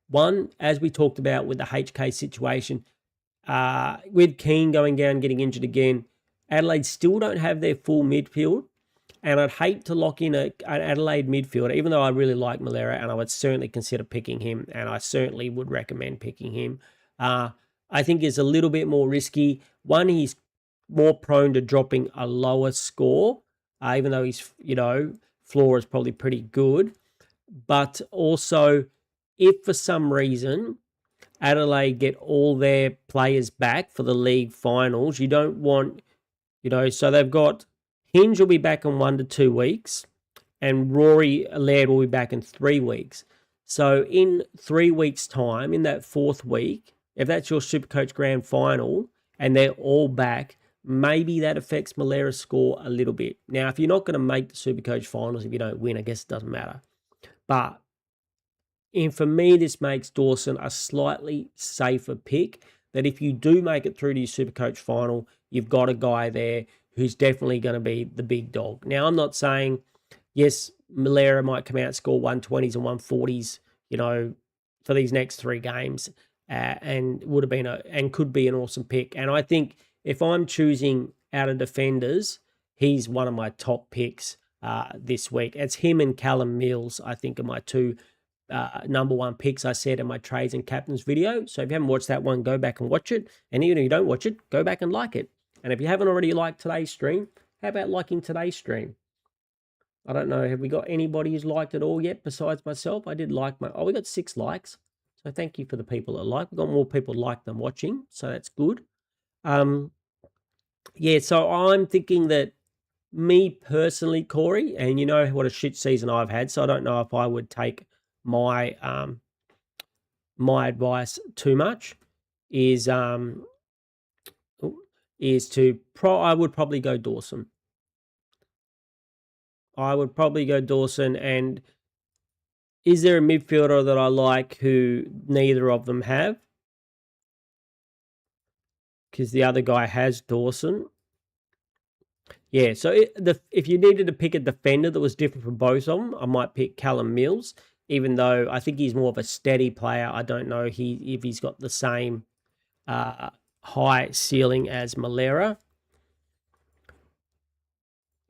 One, as we talked about with the HK situation, with Keane going down, getting injured again, Adelaide still don't have their full midfield. And I'd hate to lock in an Adelaide midfielder, even though I really like Malera, and I would certainly consider picking him, and I certainly would recommend picking him. I think is a little bit more risky. One, he's more prone to dropping a lower score, even though his floor is probably pretty good. But also, if for some reason Adelaide get all their players back for the league finals, you don't want, so they've got Hinge will be back in 1 to 2 weeks, and Rory Laird will be back in 3 weeks. So in 3 weeks' time, in that fourth week, if that's your Supercoach Grand Final and they're all back, maybe that affects Malera's score a little bit. Now, if you're not going to make the Supercoach Finals, if you don't win, I guess it doesn't matter. But for me, this makes Dawson a slightly safer pick, that if you do make it through to your Supercoach Final, you've got a guy there who's definitely going to be the big dog. Now, I'm not saying, yes, Malera might come out and score 120s and 140s, for these next 3 games, and would have been and could be an awesome pick. And I think if I'm choosing out of defenders, he's one of my top picks this week. It's him and Callum Mills, I think, are my two number one picks, I said in my trades and captains video. So if you haven't watched that one, go back and watch it. And even if you don't watch it, go back and like it. And if you haven't already liked today's stream, how about liking today's stream? I don't know. Have we got anybody who's liked it all yet besides myself? I did like we got 6 likes. So thank you for the people that like. We've got more people like than watching. So that's good. Yeah, so I'm thinking that me personally, Corey, and you know what a shit season I've had, so I don't know if I would take my my advice too much, is I would probably go Dawson. And is there a midfielder that I like who neither of them have? Because the other guy has Dawson. Yeah, so if you needed to pick a defender that was different from both of them, I might pick Callum Mills, even though I think he's more of a steady player. I don't know if he's got the same high ceiling as Malera,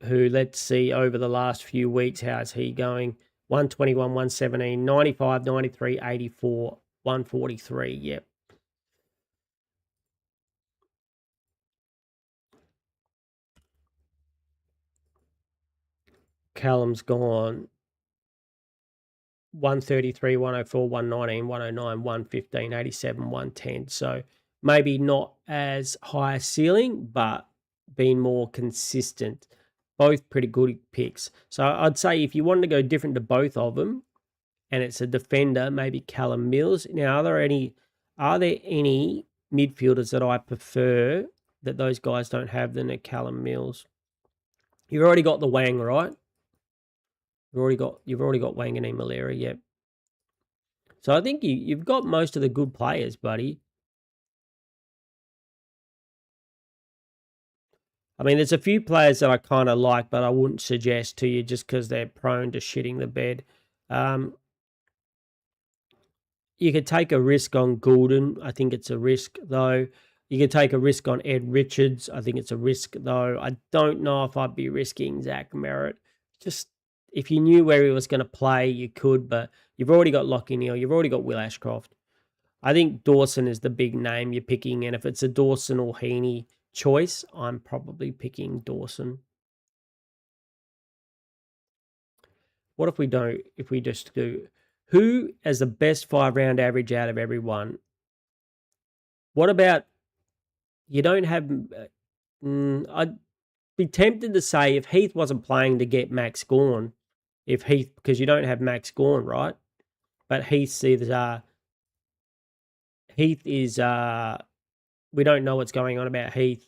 who, let's see, over the last few weeks, how's he going? 121, 117, 95, 93, 84, 143. Yep. Callum's gone 133, 104, 119, 109, 115, 87, 110. So maybe not as high a ceiling, but being more consistent. Both pretty good picks. So I'd say if you wanted to go different to both of them, and it's a defender, maybe Callum Mills. Now, are there any midfielders that I prefer that those guys don't have than a Callum Mills? You've already got the Wang, right? You've already got Wang and Malera, yep. So I think you've got most of the good players, buddy. I mean, there's a few players that I kind of like, but I wouldn't suggest to you just because they're prone to shitting the bed. You could take a risk on Goulden. I think it's a risk, though. You could take a risk on Ed Richards. I think it's a risk, though. I don't know if I'd be risking Zach Merritt. Just if you knew where he was going to play, you could, but you've already got Lockie Neal. You've already got Will Ashcroft. I think Dawson is the big name you're picking, and if it's a Dawson or Heaney choice, I'm probably picking Dawson. What if we don't? If we just do, who has the best 5-round average out of everyone? What about, you don't have, be tempted to say if Heath wasn't playing to get Max Gawn, because you don't have Max Gawn, right? But Heath is we don't know what's going on about Heath.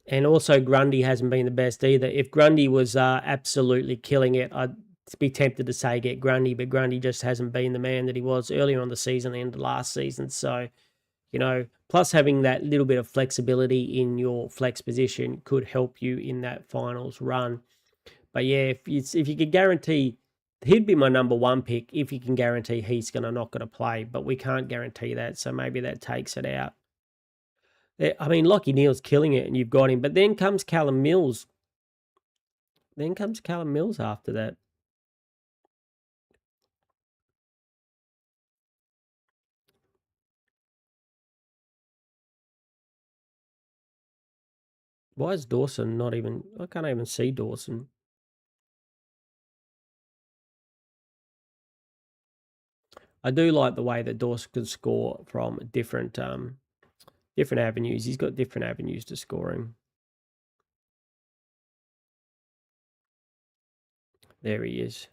And also Grundy hasn't been the best either. If Grundy was absolutely killing it, I'd be tempted to say get Grundy, but Grundy just hasn't been the man that he was earlier on the season and last season. So, plus having that little bit of flexibility in your flex position could help you in that finals run. But yeah, if you could guarantee, he'd be my number one pick if you can guarantee he's not going to play, but we can't guarantee that, so maybe that takes it out. I mean, Lockie Neal's killing it, and you've got him. But then comes Callum Mills. After that. Why is Dawson not even... I can't even see Dawson. I do like the way that Dawson can score from different avenues. He's got different avenues to scoring. There he is.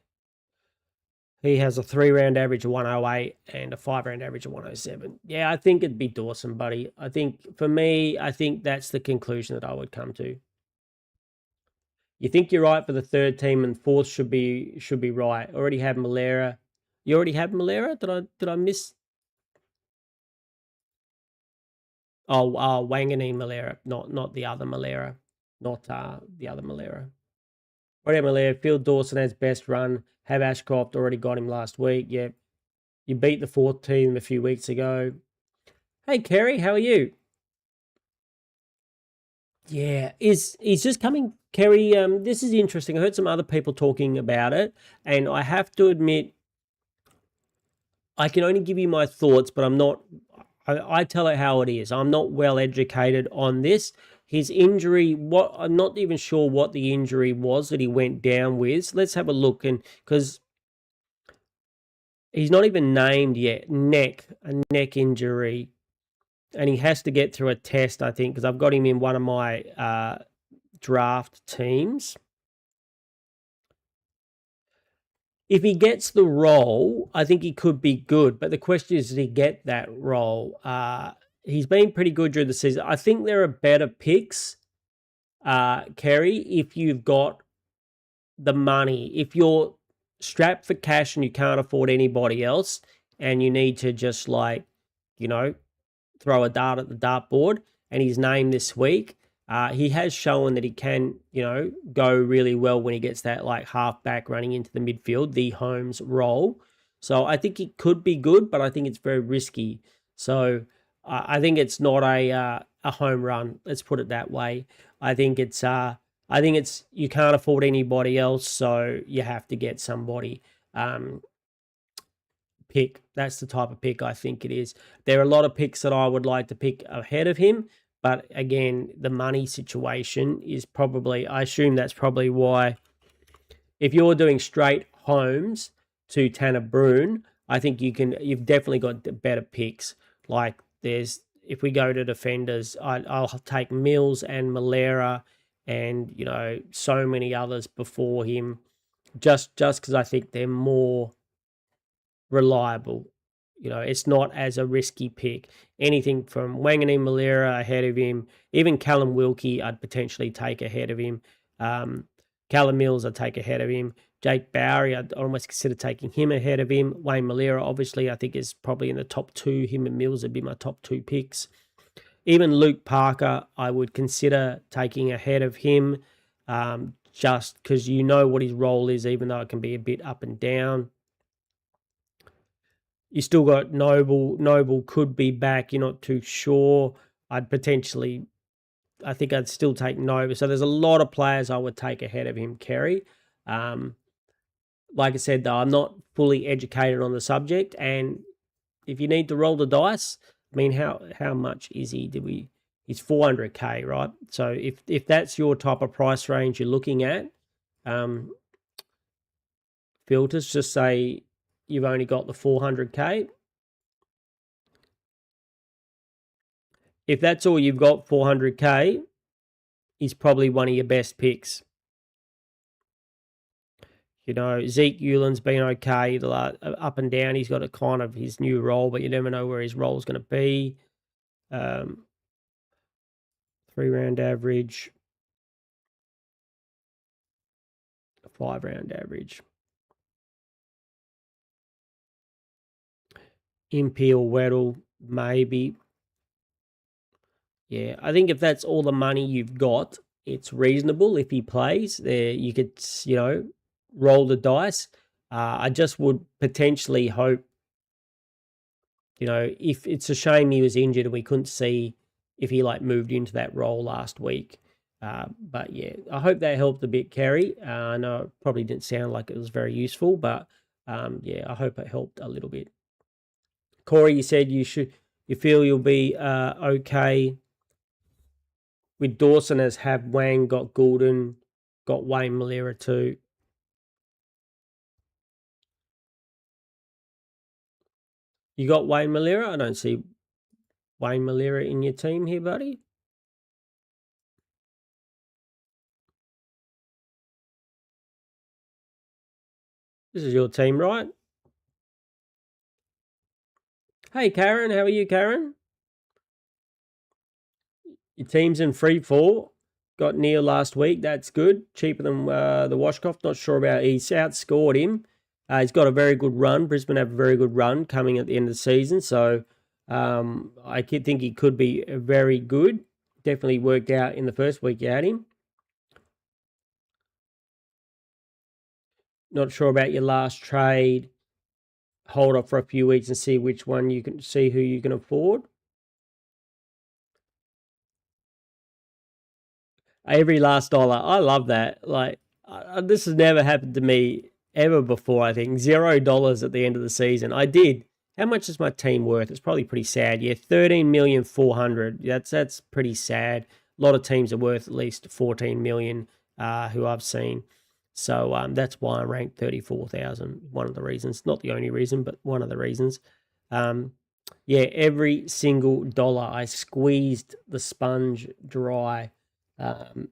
He has a 3-round average of 108 and a 5-round average of 107. Yeah, I think it'd be Dawson, buddy. I think, for me, that's the conclusion that I would come to. You think you're right for the third team, and fourth should be right. Already have Malera. You already have Malera? Did I miss? Oh, Wanganeen Malera, not the other Malera, not the other Malera. Already have Malera. Phil Dawson has best run. Have Ashcroft, already got him last week. Yeah, you beat the fourth team a few weeks ago. Hey, Kerry, how are you? Yeah, he's just coming. Kerry, this is interesting. I heard some other people talking about it, and I have to admit, I can only give you my thoughts, but I'm not... I tell it how it is. I'm not well educated on this. His injury, I'm not even sure what the injury was that he went down with. Let's have a look, and because he's not even named yet. A neck injury, and he has to get through a test, I think, because I've got him in one of my draft teams. If he gets the role, I think he could be good. But the question is, did he get that role? He's been pretty good during the season. I think there are better picks, Kerry, if you've got the money. If you're strapped for cash and you can't afford anybody else, and you need to just throw a dart at the dartboard, and he's named this week, he has shown that he can, go really well when he gets that half back running into the midfield, the Holmes role. So I think he could be good, but I think it's very risky. So I think it's not a home run. Let's put it that way. I think it's you can't afford anybody else, so you have to get somebody. Pick. That's the type of pick I think it is. There are a lot of picks that I would like to pick ahead of him, but again, the money situation is probably... I assume that's probably why. If you're doing straight Holmes to Tanner Bruhn, I think you've definitely got better picks. If we go to defenders, I'll take Mills and Malera and, so many others before him, just because I think they're more reliable. It's not as a risky pick. Anything from Wanganeen Malera ahead of him, even Callum Wilkie I'd potentially take ahead of him. Callum Mills I'd take ahead of him. Jake Bowery, I'd almost consider taking him ahead of him. Wayne Malera, obviously, I think is probably in the top two. Him and Mills would be my top two picks. Even Luke Parker, I would consider taking ahead of him, just because what his role is, even though it can be a bit up and down. You still got Noble. Noble could be back. You're not too sure. I think I'd still take Noble. So there's a lot of players I would take ahead of him, Kerry. Like I said, though, I'm not fully educated on the subject. And if you need to roll the dice, I mean, how much is he? He's 400K, right? So if that's your type of price range you're looking at, filters, just say you've only got the 400K. If that's all you've got, 400K, is probably one of your best picks. You know, Zeke Euland's been okay up and down. He's got a kind of his new role, but you never know where his role is going to be. 3-round average, 5-round average. Impey or Weddle, maybe. Yeah, I think if that's all the money you've got, it's reasonable if he plays. There, you could, roll the dice. I just would potentially hope, if it's a shame he was injured and we couldn't see if he moved into that role last week. But yeah, I hope that helped a bit, Kerry. I know it probably didn't sound like it was very useful, but yeah, I hope it helped a little bit. Corey, you said you feel you'll be okay with Dawson as have Wang, got Goulden, got Wayne Malera too. You got Wayne Malera? I don't see Wayne Malera in your team here, buddy. This is your team, right? Hey, Karen. How are you, Karen? Your team's in free fall. Got Neil last week. That's good. Cheaper than the Washcroft. Not sure about. He's outscored him. He's got a very good run. Brisbane have a very good run coming at the end of the season. So I think he could be very good. Definitely worked out in the first week you had him. Not sure about your last trade. Hold off for a few weeks and see which one you can see who you can afford. Every last dollar. I love that. This has never happened to me ever before, I think. $0 at the end of the season. I did. How much is my team worth? It's probably pretty sad. Yeah, 13,400,000. That's pretty sad. A lot of teams are worth at least 14 million who I've seen. So that's why I ranked 34,000. One of the reasons. Not the only reason, but one of the reasons. Yeah, every single dollar I squeezed the sponge dry. I'm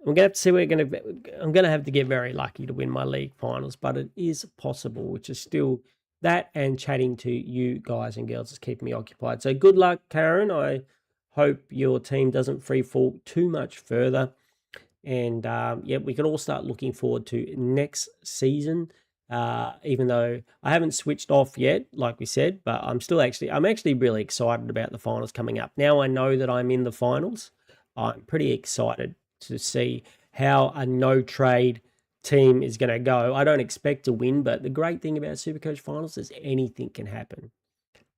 gonna have to see. I'm gonna have to get very lucky to win my league finals, but it is possible, which is still that. And chatting to you guys and girls is keeping me occupied. So good luck, Karen. I hope your team doesn't free fall too much further. And yeah, we can all start looking forward to next season. Even though I haven't switched off yet, like we said, but I'm actually really excited about the finals coming up. Now I know that I'm in the finals. I'm pretty excited to see how a no trade team is going to go. I don't expect to win, but the great thing about Supercoach finals is anything can happen.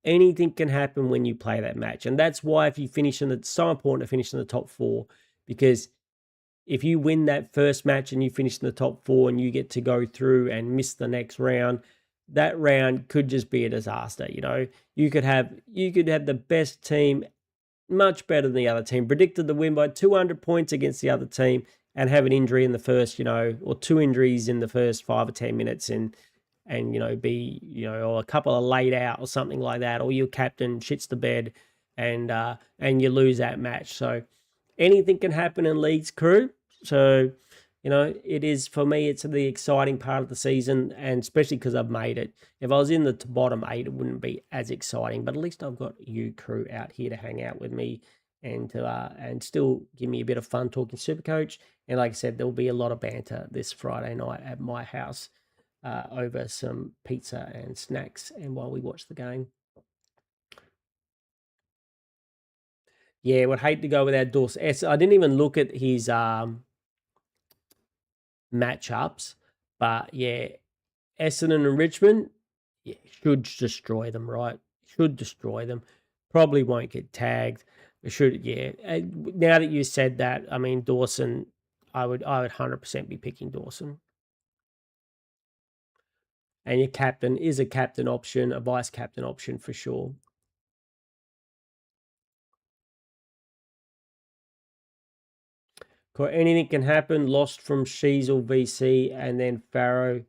Anything can happen when you play that match. And that's why if you finish it's so important to finish in the top 4, because if you win that first match and you finish in the top 4 and you get to go through and miss the next round, that round could just be a disaster. You could have the best team, much better than the other team, predicted to win by 200 points against the other team, and have an injury in the first, or 2 injuries in the first 5 or 10 minutes, and be, or a couple of laid out or something like that, or your captain shits the bed and you lose that match. So anything can happen in Leagues Crew. So, it is, for me, it's the exciting part of the season, and especially because I've made it. If I was in the bottom 8, it wouldn't be as exciting, but at least I've got you crew out here to hang out with me and still give me a bit of fun talking Supercoach. And like I said, there'll be a lot of banter this Friday night at my house over some pizza and snacks and while we watch the game. Yeah, would hate to go without Dawson. I didn't even look at his matchups, but yeah, Essendon and Richmond, yeah, should destroy them, right? Should destroy them. Probably won't get tagged. Should, yeah. Now that you said that, I mean, Dawson, I would 100% be picking Dawson. And your captain is a captain option, a vice captain option for sure. Anything can happen. Lost from Sheasel VC and then Farrow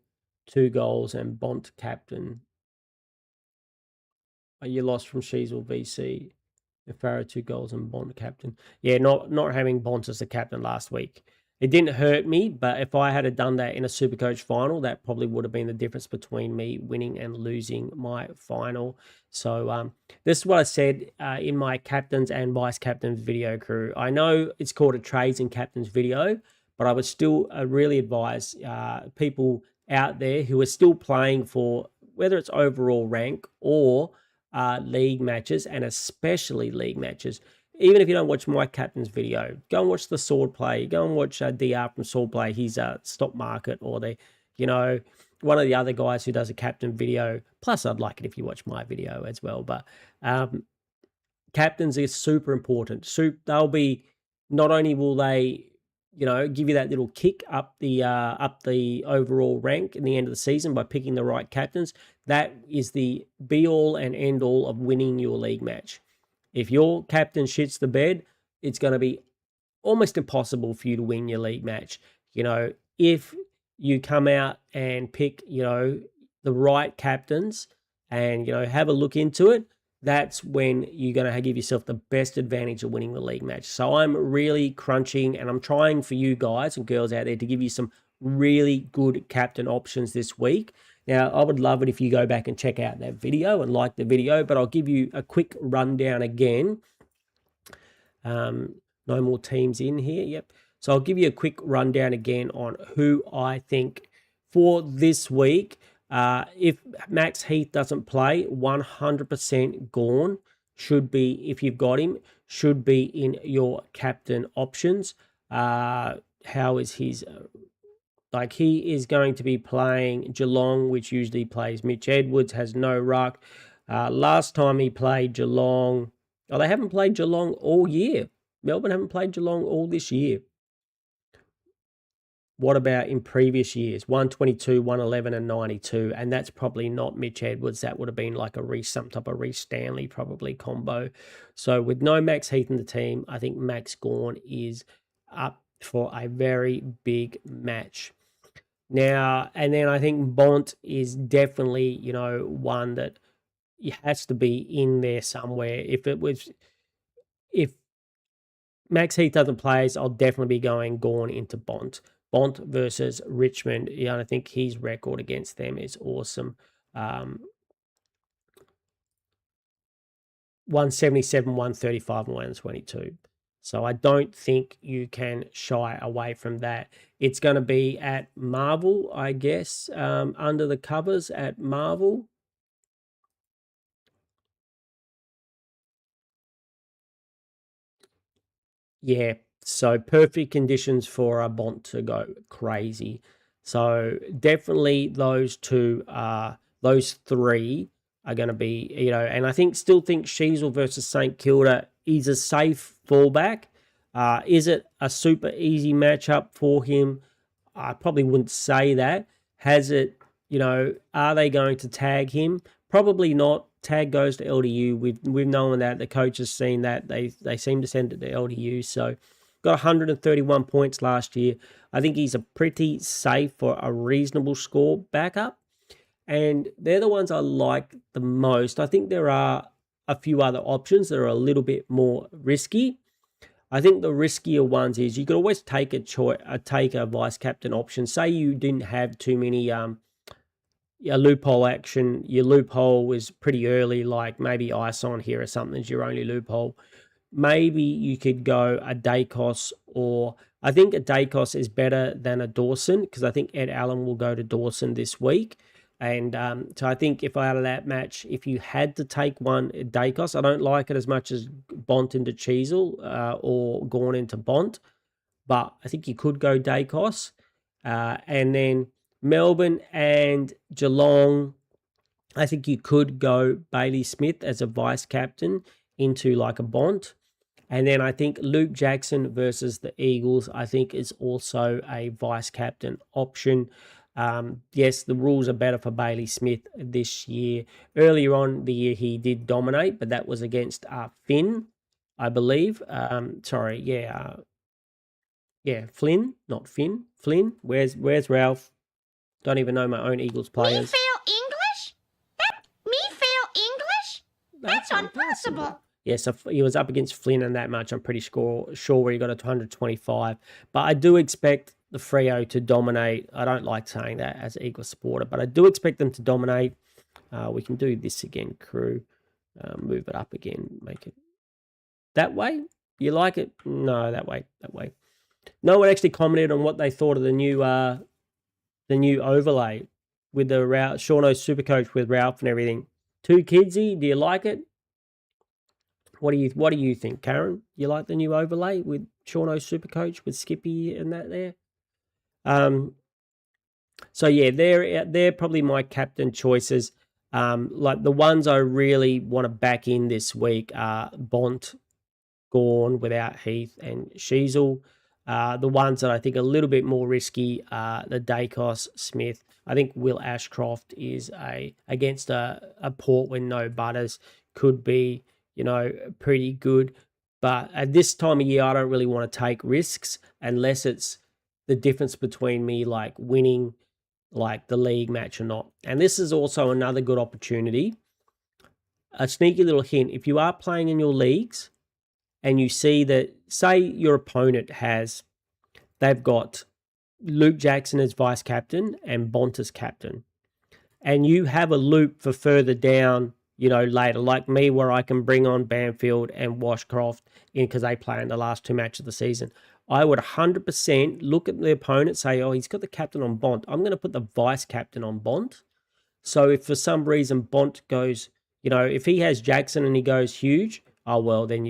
2 goals and Bont captain. You lost from Sheasel VC. Farrow 2 goals and Bont captain. Yeah, not having Bont as the captain last week. It didn't hurt me, but if I had done that in a Supercoach final, that probably would have been the difference between me winning and losing my final. So this is what I said in my captains and vice captains video crew. I know it's called a trades and captains video, but I would still really advise people out there who are still playing for whether it's overall rank or league matches, and especially league matches. Even if you don't watch my captain's video, go and watch the sword play. Go and watch DR from sword play. He's stock market, or one of the other guys who does a captain video. Plus, I'd like it if you watch my video as well. But captains is super important. They'll be, not only will they, give you that little kick up the overall rank in the end of the season by picking the right captains. That is the be all and end all of winning your league match. If your captain shits the bed, it's going to be almost impossible for you to win your league match. If you come out and pick, the right captains and, have a look into it, that's when you're going to give yourself the best advantage of winning the league match. So I'm really crunching, and I'm trying for you guys and girls out there to give you some really good captain options this week. Now, I would love it if you go back and check out that video and like the video, but I'll give you a quick rundown again. No more teams in here. Yep. So I'll give you a quick rundown again on who I think for this week. If Max Heath doesn't play, 100% gone. Should be, if you've got him, should be in your captain options. How is his... he is going to be playing Geelong, which usually plays Mitch Edwards, has no ruck. Last time he played Geelong... they haven't played Geelong all year. Melbourne haven't played Geelong all this year. What about in previous years? 122, 111 and 92. And that's probably not Mitch Edwards. That would have been like some type of Reece Stanley probably combo. So with no Max Heath in the team, I think Max Gawn is up for a very big match. Now, and then I think Bont is definitely, one that has to be in there somewhere. If Max Heath doesn't play, I'll definitely be going Gawn into Bont. Bont versus Richmond. I think his record against them is awesome. 177, 135, and 122. So I don't think you can shy away from that. It's going to be at Marvel, I guess, under the covers at Marvel. Yeah, so perfect conditions for a Bont to go crazy. So definitely those three are going to be, and I still think Sheasel versus St Kilda is a safe fallback. Is it a super easy matchup for him? I probably wouldn't say that. Has it, are they going to tag him? Probably not. Tag goes to LDU. We've known that. The coach has seen that. They seem to send it to LDU. So got 131 points last year. I think he's a pretty safe for a reasonable score backup. And they're the ones I like the most. I think there are a few other options that are a little bit more risky. I think the riskier ones is you could always take a vice captain option. Say you didn't have too many loophole action. Your loophole was pretty early, like maybe ice on here or something is your only loophole. Maybe you could go a Dacos, or I think a Dacos is better than a Dawson, because I think Ed Allen will go to Dawson this week. And so I think if out of that match, if you had to take one Dacos, I don't like it as much as Bont into Cheezel or Gawn into Bont, but I think you could go Dacos. And then Melbourne and Geelong, I think you could go Bailey Smith as a vice captain into like a Bont. And then I think Luke Jackson versus the Eagles, I think is also a vice captain option. Yes, the rules are better for Bailey Smith this year. Earlier on the year, he did dominate, but that was against Finn, I believe. Flynn, not Finn. Flynn. Where's Ralph? Don't even know my own Eagles players. Me fail English? Me fail English? That's impossible. Yeah, so he was up against Flynn in that match. I'm pretty sure where he got it to 125. But I do expect the Freo to dominate. I don't like saying that as an Eagles supporter, but I do expect them to dominate. We can do this again, crew. Move it up again. Make it that way. You like it? No, that way. That way. No one actually commented on what they thought of the new overlay with the Seano Supercoach with Ralph and everything. Too kidsy? Do you like it? What do you think, Karen? You like the new overlay with Seano Supercoach with Skippy and that there? So yeah, they're probably my captain choices. Like the ones I really want to back in this week are Bont, Gorn without Heath, and Sheasel. The ones that I think are a little bit more risky are the Dacos, Smith. I think Will Ashcroft is against a Port with no butters could be, pretty good. But at this time of year, I don't really want to take risks unless it's the difference between me like winning like the league match or not. And this is also another good opportunity. A sneaky little hint, if you are playing in your leagues and you see that, say your opponent they've got Luke Jackson as vice captain and Bont as captain, and you have a loop for further down, later, like me, where I can bring on Banfield and Washcroft in because they play in the last two matches of the season. I would 100% look at the opponent, say, oh, he's got the captain on Bont. I'm going to put the vice captain on Bont. So if for some reason Bont goes, if he has Jackson and he goes huge, oh well, then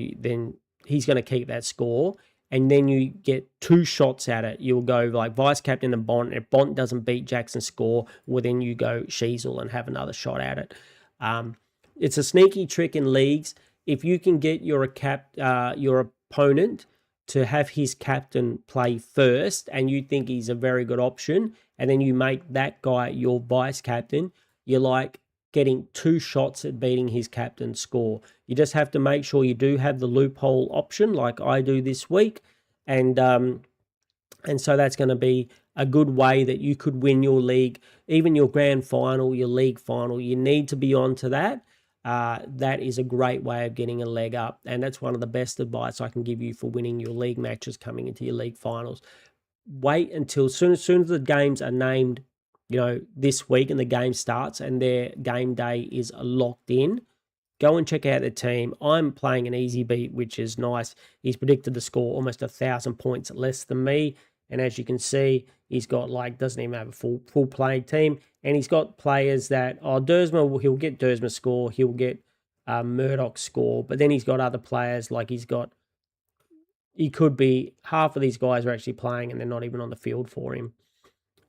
he's going to keep that score, and then you get two shots at it. You'll go like vice captain and Bont. If Bont doesn't beat Jackson's score, well then you go Sheasel and have another shot at it. It's a sneaky trick in leagues. If you can get your opponent to have his captain play first, and you think he's a very good option, and then you make that guy your vice captain, you're like getting two shots at beating his captain's score. You just have to make sure you do have the loophole option like I do this week. And so that's going to be a good way that you could win your league, even your grand final, your league final. You need to be on to that. That is a great way of getting a leg up. And that's one of the best advice I can give you for winning your league matches coming into your league finals. Wait until soon as the games are named, this week and the game starts and their game day is locked in, go and check out the team. I'm playing an easy beat, which is nice. He's predicted to score almost 1,000 points less than me. And as you can see, he's got doesn't even have a full playing team. And he's got players that, Dersma, he'll get Dersma score. He'll get Murdoch score. But then he's got other players he could be, half of these guys are actually playing and they're not even on the field for him.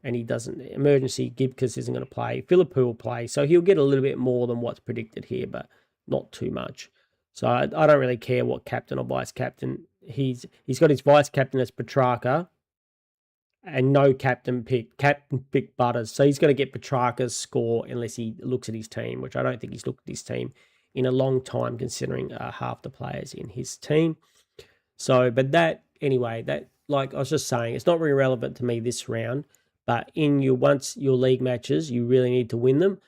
And he doesn't, emergency, Gibcus isn't going to play. Philippou will play. So he'll get a little bit more than what's predicted here, but not too much. So I don't really care what captain or vice captain. He's got his vice captain as Petrarca and no captain pick. Captain pick Butters. So he's going to get Petrarca's score unless he looks at his team, which I don't think he's looked at his team in a long time considering half the players in his team. So, but like I was just saying, it's not really relevant to me this round, but once your league matches, you really need to win them.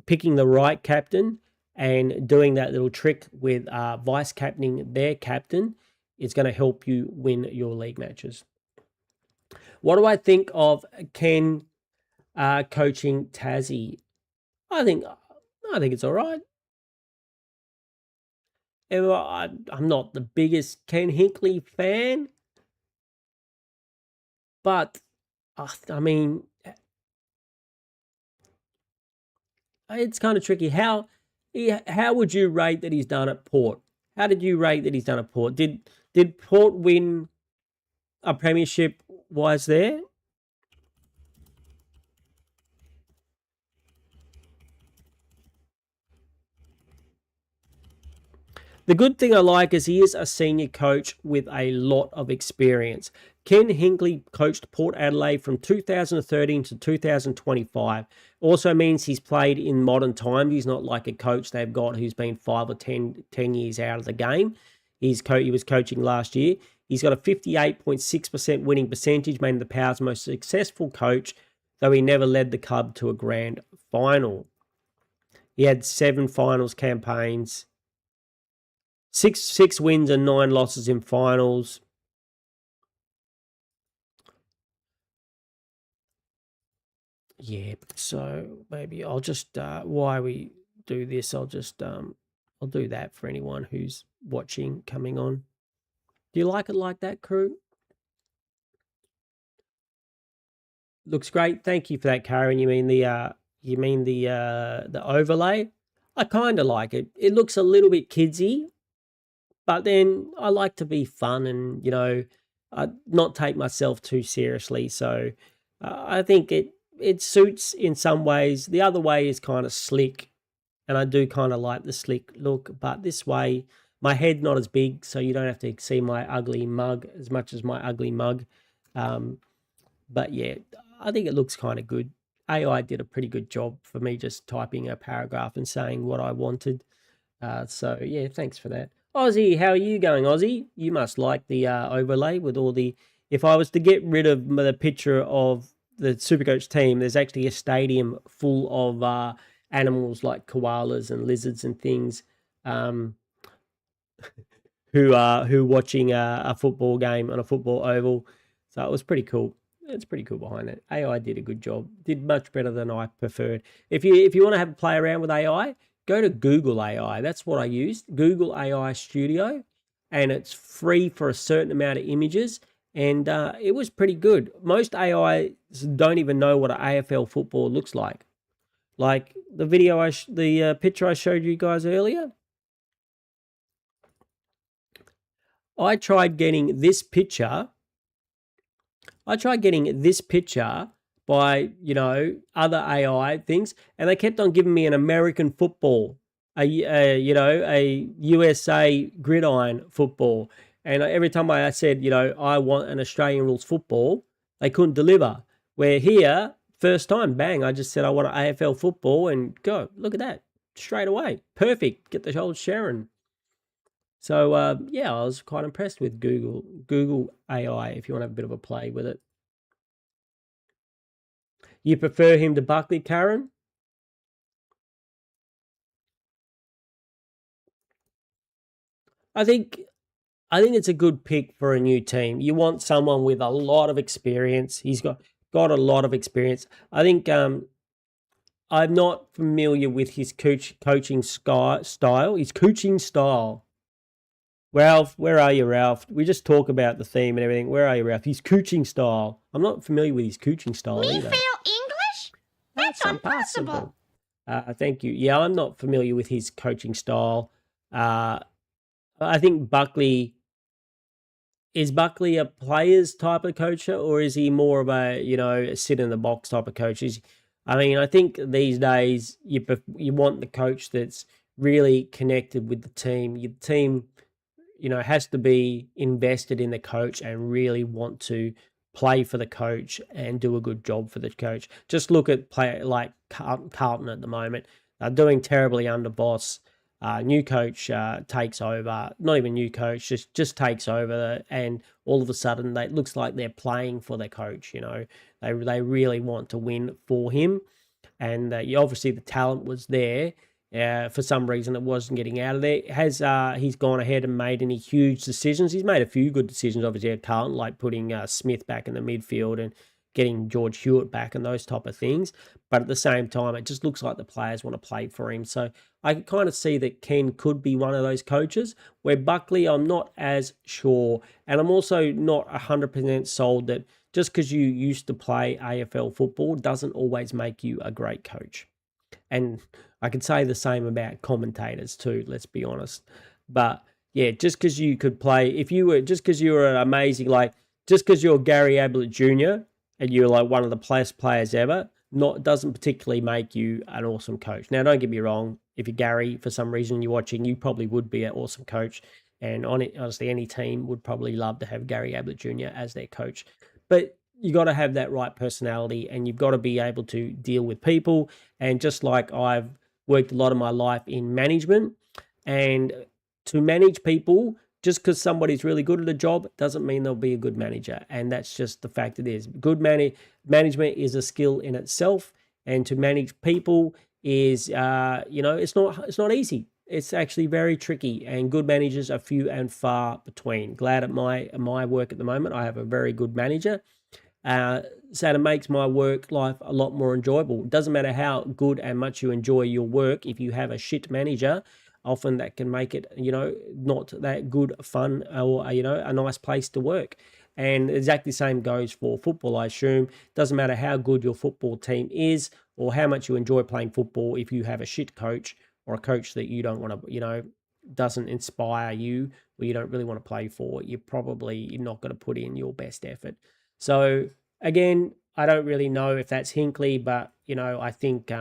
Picking the right captain and doing that little trick with vice captaining their captain is going to help you win your league matches. What do I think of Ken coaching Tassie? I think it's all right. I'm not the biggest Ken Hinkley fan, but I mean, it's kind of tricky. How would you rate that he's done at Port? How did you rate that he's done at Port? Did Port win a premiership wise there? The good thing I like is he is a senior coach with a lot of experience. Ken Hinkley coached Port Adelaide from 2013 to 2025. Also means he's played in modern times. He's not like a coach they've got who's been 5 or 10 years out of the game. He was coaching last year. He's got a 58.6% winning percentage, made him the Power's most successful coach, though he never led the club to a grand final. He had 7 finals campaigns. Six wins and 9 losses in finals. Yeah, so maybe I'll just while we do this, I'll do that for anyone who's watching coming on. Do you like it like that, crew? Looks great. Thank you for that, Karen. You mean the overlay? I kind of like it. It looks a little bit kidsy, but then I like to be fun and not take myself too seriously. So I think it suits in some ways. The other way is kind of slick, and I do kind of like the slick look. But this way, my head not as big, so you don't have to see my ugly mug as much as my ugly mug. But yeah, I think it looks kind of good. AI did a pretty good job for me just typing a paragraph and saying what I wanted. So yeah, thanks for that. Aussie, how are you going, Aussie? You must like the overlay with all the. If I was to get rid of the picture of the Supercoach team, there's actually a stadium full of animals like koalas and lizards and things who are watching a football game on a football oval. So it was pretty cool. It's pretty cool behind it. AI did a good job. Did much better than I preferred. If you want to have a play around with AI, go to Google AI. That's what I used. Google AI Studio, and it's free for a certain amount of images. And it was pretty good. Most AI don't even know what an AFL football looks like. Like the picture I showed you guys earlier. I tried getting this picture by, other AI things, and they kept on giving me an American football, a USA gridiron football. And every time I said, I want an Australian rules football, they couldn't deliver. Where here, first time, bang, I just said I want an AFL football and go. Look at that. Straight away. Perfect. Get the old Sharon. So, yeah, I was quite impressed with Google AI if you want to have a bit of a play with it. You prefer him to Buckley, Karen? I think it's a good pick for a new team. You want someone with a lot of experience. He's got a lot of experience. I think I'm not familiar with his coaching style. His coaching style. Ralph, where are you, Ralph? We just talk about the theme and everything. Where are you, Ralph? His coaching style. I'm not familiar with his coaching style Me either. fail English? That's impossible. Thank you. Yeah, I'm not familiar with his coaching style. I think Buckley is Buckley a players type of coach, or is he more of a sit in the box type of coach? I think these days you want the coach that's really connected with the team. Your team, has to be invested in the coach and really want to play for the coach and do a good job for the coach. Just look at play like Carlton at the moment. They're doing terribly under Boss. New coach takes over. Not even new coach, just takes over, and all of a sudden, it looks like they're playing for their coach. They really want to win for him, and obviously the talent was there. For some reason, it wasn't getting out of there. He's gone ahead and made any huge decisions? He's made a few good decisions, obviously, at Carlton, like putting Smith back in the midfield and getting George Hewitt back and those type of things. But at the same time, it just looks like the players want to play for him. So I can kind of see that Ken could be one of those coaches, where Buckley, I'm not as sure. And I'm also not 100% sold that just because you used to play AFL football doesn't always make you a great coach. And I could say the same about commentators too, let's be honest. But yeah, just because you could play, just because you were amazing, just because you're Gary Ablett Jr. and you're like one of the best players ever, doesn't particularly make you an awesome coach. Now, don't get me wrong. If you're Gary, for some reason you're watching, you probably would be an awesome coach. And honestly, any team would probably love to have Gary Ablett Jr. as their coach. But you got to have that right personality, and you've got to be able to deal with people. And just like I've worked a lot of my life in management, and to manage people, just because somebody's really good at a job doesn't mean they'll be a good manager. And that's just the fact it is. Good management is a skill in itself, and to manage people is, it's not easy. it's actually very tricky, and good managers are few and far between. Glad at my work at the moment, I have a very good manager. Uh, so it makes my work life a lot more enjoyable. It doesn't matter how good and much you enjoy your work, if you have a shit manager, often that can make it, not that good fun, or, a nice place to work. And exactly the same goes for football, I assume. Doesn't matter how good your football team is or how much you enjoy playing football, if you have a shit coach or a coach that you don't want to, doesn't inspire you, or you don't really want to play for, you're probably not going to put in your best effort. So again, I don't really know if that's Hinkley, but I think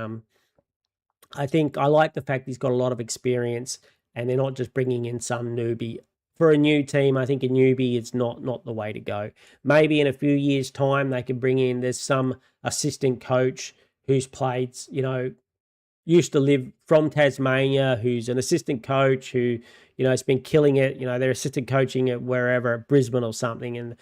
I like the fact he's got a lot of experience, and they're not just bringing in some newbie. For a new team, I think a newbie is not the way to go. Maybe in a few years' time they could bring in, there's some assistant coach who's played, used to live from Tasmania, who's an assistant coach who, has been killing it. They're assistant coaching at wherever, Brisbane or something, and,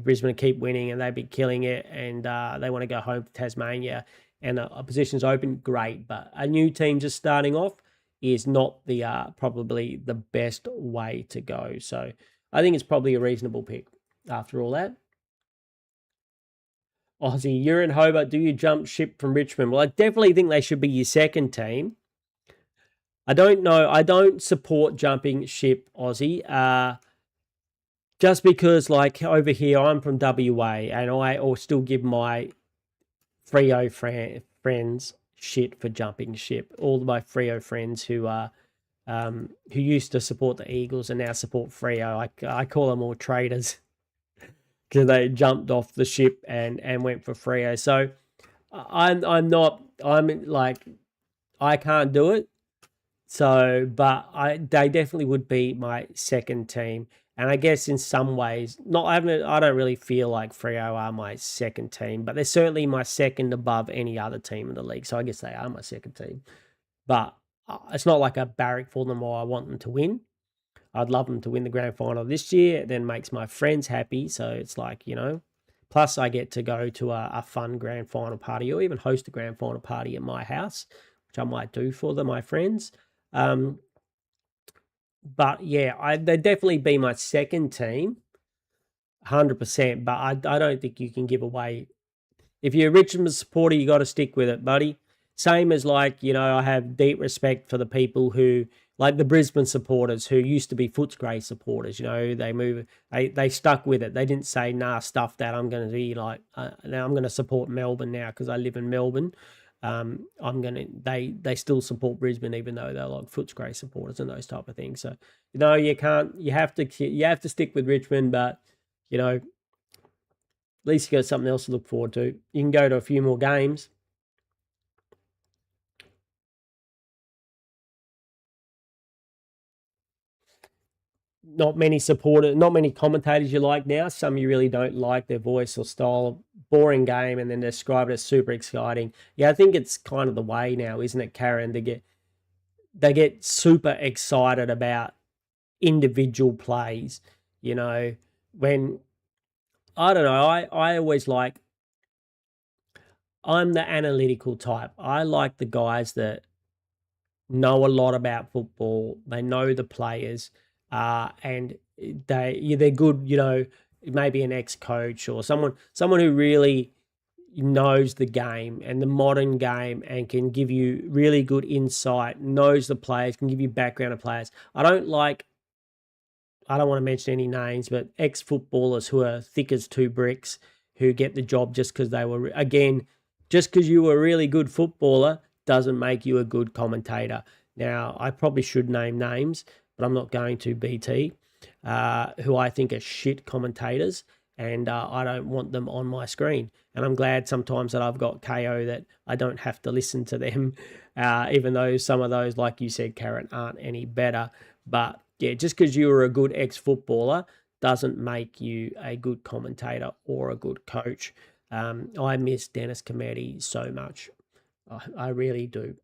Brisbane keep winning and they've been killing it, and they want to go home to Tasmania, and a position's open, great. But a new team just starting off is not the probably the best way to go. So I think it's probably a reasonable pick after all that. Aussie, you're in Hobart. Do you jump ship from Richmond? Well, I definitely think they should be your second team. I don't know. I don't support jumping ship, Aussie. Just because, like, over here, I'm from WA, and I still give my Freo friends shit for jumping ship. All of my Freo friends who used to support the Eagles and now support Freo, I call them all traitors, because they jumped off the ship and went for Freo. So I'm like, I can't do it. So, but they definitely would be my second team. And I guess in some ways, I don't really feel like Freo are my second team, but they're certainly my second above any other team in the league. So I guess they are my second team. But it's not like a barrack for them or I want them to win. I'd love them to win the grand final this year. It then makes my friends happy. So it's like, plus I get to go to a fun grand final party, or even host a grand final party at my house, which I might do for my friends. But yeah, they'd definitely be my second team, 100%. But I don't think you can give away. If you're a Richmond supporter, you got to stick with it, buddy. Same as, like, I have deep respect for the people who, like the Brisbane supporters who used to be Footscray supporters. They stuck with it. They didn't say, nah, stuff that. I'm going to be like, now I'm going to support Melbourne now because I live in Melbourne. They still support Brisbane even though they're like Footscray supporters and those type of things. So you have to stick with Richmond, but at least you got something else to look forward to. You can go to a few more games. Not many commentators you like now. Some you really don't like their voice or style. Boring game, and then describe it as super exciting. Yeah, I think it's kind of the way now, isn't it, Karen? They get super excited about individual plays. When I don't know, I always like. I'm the analytical type. I like the guys that know a lot about football. They know the players, and they're good. Maybe an ex-coach or someone who really knows the game and the modern game and can give you really good insight. Knows the players, can give you background of players. I don't want to mention any names, but ex-footballers who are thick as two bricks, who get the job just because just because you were a really good footballer doesn't make you a good commentator. Now, I probably should name names, but I'm not going to, BT, who I think are shit commentators, and I don't want them on my screen. And I'm glad sometimes that I've got KO that I don't have to listen to them, even though some of those, like you said, Karen, aren't any better. But yeah, just because you were a good ex-footballer doesn't make you a good commentator or a good coach. I miss Dennis Cometti so much. I really do.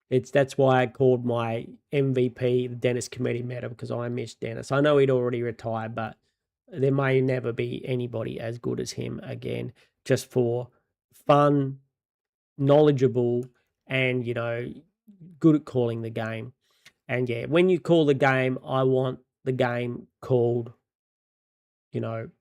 That's why I called my MVP the Dennis Cometti medal, because I miss Dennis. I know he'd already retired, but there may never be anybody as good as him again, just for fun, knowledgeable, and good at calling the game. And yeah, when you call the game, I want the game called,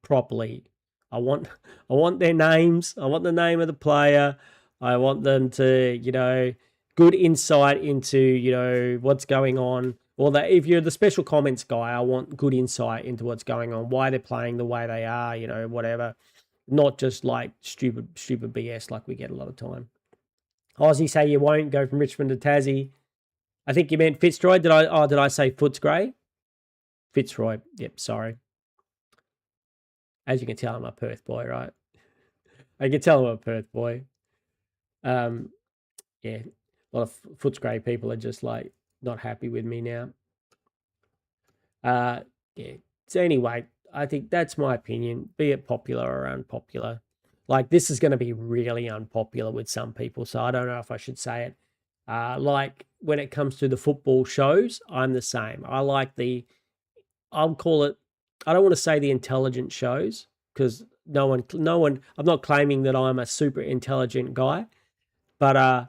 properly. I want I want their names. I want the name of the player. I want them to, good insight into, what's going on. Or that if you're the special comments guy, I want good insight into what's going on, why they're playing the way they are, whatever. Not just like stupid BS like we get a lot of time. Aussie say you won't go from Richmond to Tassie. I think you meant Fitzroy. Did I say Footscray? Fitzroy. Yep, sorry. As you can tell, I'm a Perth boy, right? I can tell I'm a Perth boy. Yeah, a lot of Footscray people are just like not happy with me now. Yeah. So anyway, I think that's my opinion, be it popular or unpopular. Like this is going to be really unpopular with some people, so I don't know if I should say it. Like when it comes to the football shows, I'm the same. I'll call it, I don't want to say the intelligent shows because no one, I'm not claiming that I'm a super intelligent guy, but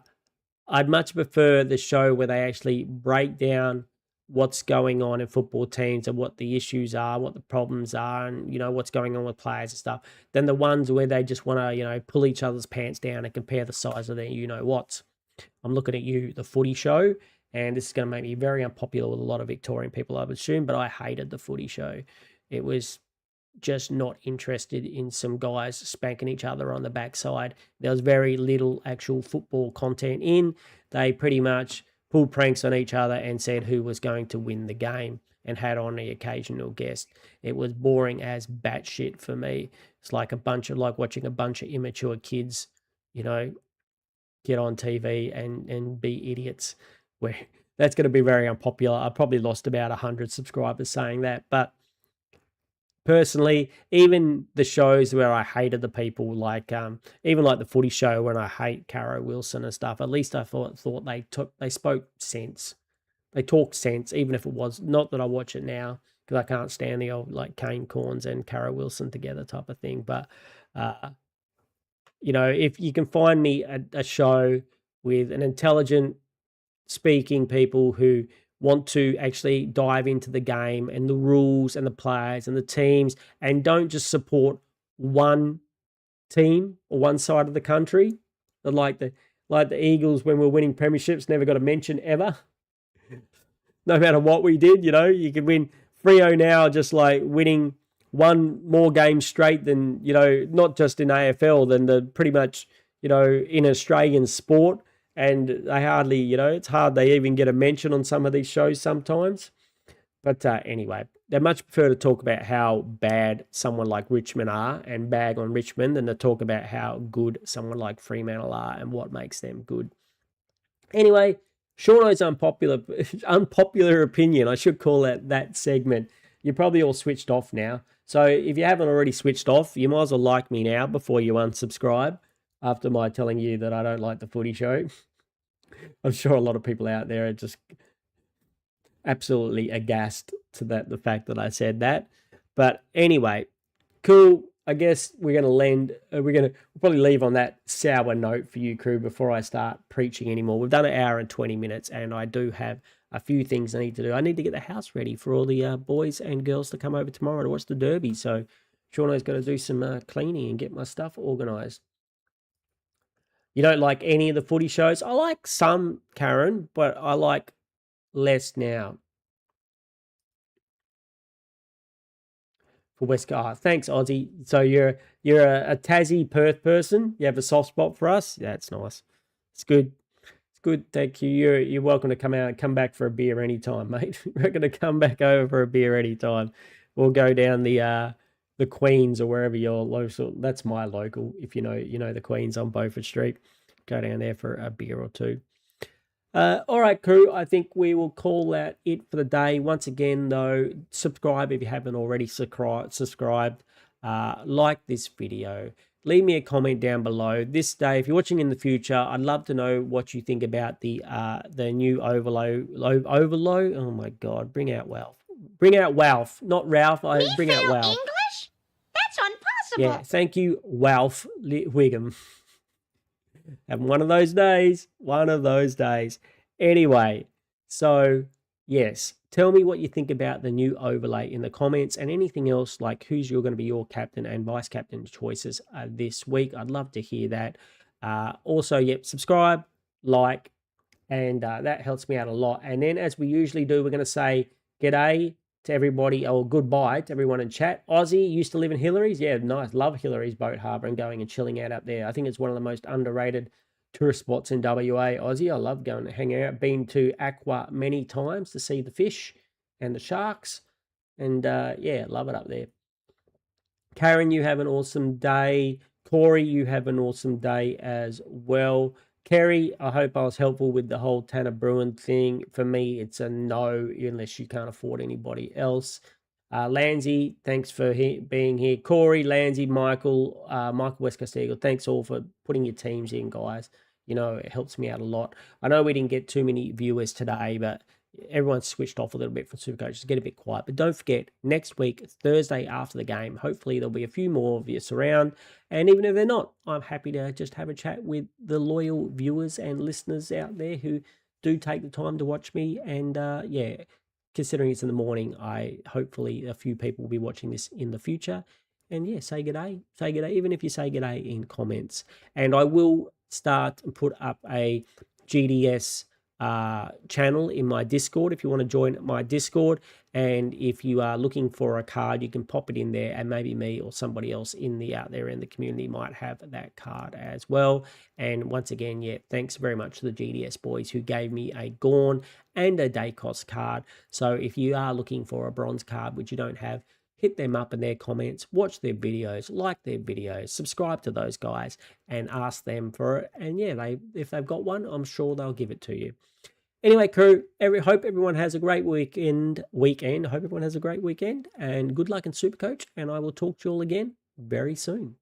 I'd much prefer the show where they actually break down what's going on in football teams and what the issues are, what the problems are, and what's going on with players and stuff, than the ones where they just want to pull each other's pants down and compare the size of their whats. I'm looking at you, the footy show, and this is going to make me very unpopular with a lot of Victorian people, I would assume, but I hated the footy show. It was just not interested in some guys spanking each other on the backside. There was very little actual football content in. They pretty much pulled pranks on each other and said who was going to win the game and had on the occasional guest. It was boring as batshit for me. It's like watching a bunch of immature kids, get on TV and be idiots. Where that's going to be very unpopular. I probably lost about 100 subscribers saying that, but personally, even the shows where I hated the people, like even like the footy show when I hate Caro Wilson and stuff, at least I thought they spoke sense. They talked sense, even if it was not that I watch it now because I can't stand the old like Kane Corns and Caro Wilson together type of thing. But if you can find me a show with an intelligent speaking people who want to actually dive into the game and the rules and the players and the teams and don't just support one team or one side of the country. Like the Eagles when we're winning premierships, never got a mention ever. No matter what we did, you could win Freo now just like winning one more game straight than, not just in AFL, than the pretty much, in Australian sport. And they hardly, it's hard they even get a mention on some of these shows sometimes. But anyway, they much prefer to talk about how bad someone like Richmond are and bag on Richmond than to talk about how good someone like Fremantle are and what makes them good. Anyway, Seano's unpopular opinion. I should call that segment. You're probably all switched off now. So if you haven't already switched off, you might as well like me now before you unsubscribe after my telling you that I don't like the footy show. I'm sure a lot of people out there are just absolutely aghast to the fact that I said that. But anyway, cool. I guess we're we'll probably leave on that sour note for you, crew, before I start preaching anymore. We've done an hour and 20 minutes, and I do have a few things I need to do. I need to get the house ready for all the boys and girls to come over tomorrow to watch the derby. So Seano's got to do some cleaning and get my stuff organised. You don't like any of the footy shows? I like some, Karen, but I like less now. For West Coast. Thanks, Aussie. So you're a Tassie Perth person. You have a soft spot for us. Yeah, it's nice. It's good. It's good. Thank you. You're welcome to come back for a beer anytime, mate. We're going to come back over for a beer anytime. We'll go down the Queens or wherever your local. That's my local. If you know the Queens on Beaufort Street. Go down there for a beer or two. All right, crew, I think we will call that it for the day. Once again, though, subscribe if you haven't already subscribed. Like this video. Leave me a comment down below. This day, if you're watching in the future, I'd love to know what you think about the new overload. Oh, my God. Bring out Ralph. Bring out Ralph, not Ralph. Bring out Ralph. English? That's impossible. Yeah, thank you, Ralph Wiggum. Having one of those days. Anyway, so yes, tell me what you think about the new overlay in the comments and anything else, like who's going to be your captain and vice captain choices this week. I'd love to hear that. Also, yep, subscribe, like, and that helps me out a lot. And then, as we usually do, we're going to say g'day to everybody, or goodbye to everyone in chat. Aussie used to live in Hillary's. Yeah, nice. Love Hillary's Boat Harbour and going and chilling out up there. I think it's one of the most underrated tourist spots in WA. Aussie, I love going to hang out. Been to Aqua many times to see the fish and the sharks. And yeah, love it up there. Karen, you have an awesome day. Corey, you have an awesome day as well. Kerry, I hope I was helpful with the whole Tanner Bruin thing. For me, it's a no unless you can't afford anybody else. Lanzy, thanks for being here. Corey, Lanzy, Michael, Michael West Coast Eagle, thanks all for putting your teams in, guys. You know, it helps me out a lot. I know we didn't get too many viewers today, but everyone's switched off a little bit from Supercoach. Just get a bit quiet. But don't forget, next week, Thursday after the game, hopefully there'll be a few more of you around. And even if they're not, I'm happy to just have a chat with the loyal viewers and listeners out there who do take the time to watch me. And yeah, considering it's in the morning, hopefully a few people will be watching this in the future. And yeah, say g'day. Say g'day, even if you say g'day in comments. And I will start and put up a GDS channel in my Discord if you want to join my Discord. And if you are looking for a card, you can pop it in there, and maybe me or somebody else out there in the community might have that card as well. And once again, yeah, thanks very much to the GDS boys who gave me a Gorn and a Dacos card. So if you are looking for a bronze card which you don't have, hit them up in their comments, watch their videos, like their videos, subscribe to those guys, and ask them for it. And yeah, if they've got one, I'm sure they'll give it to you. Anyway, crew, hope everyone has a great weekend. I hope everyone has a great weekend, and good luck in Supercoach, and I will talk to you all again very soon.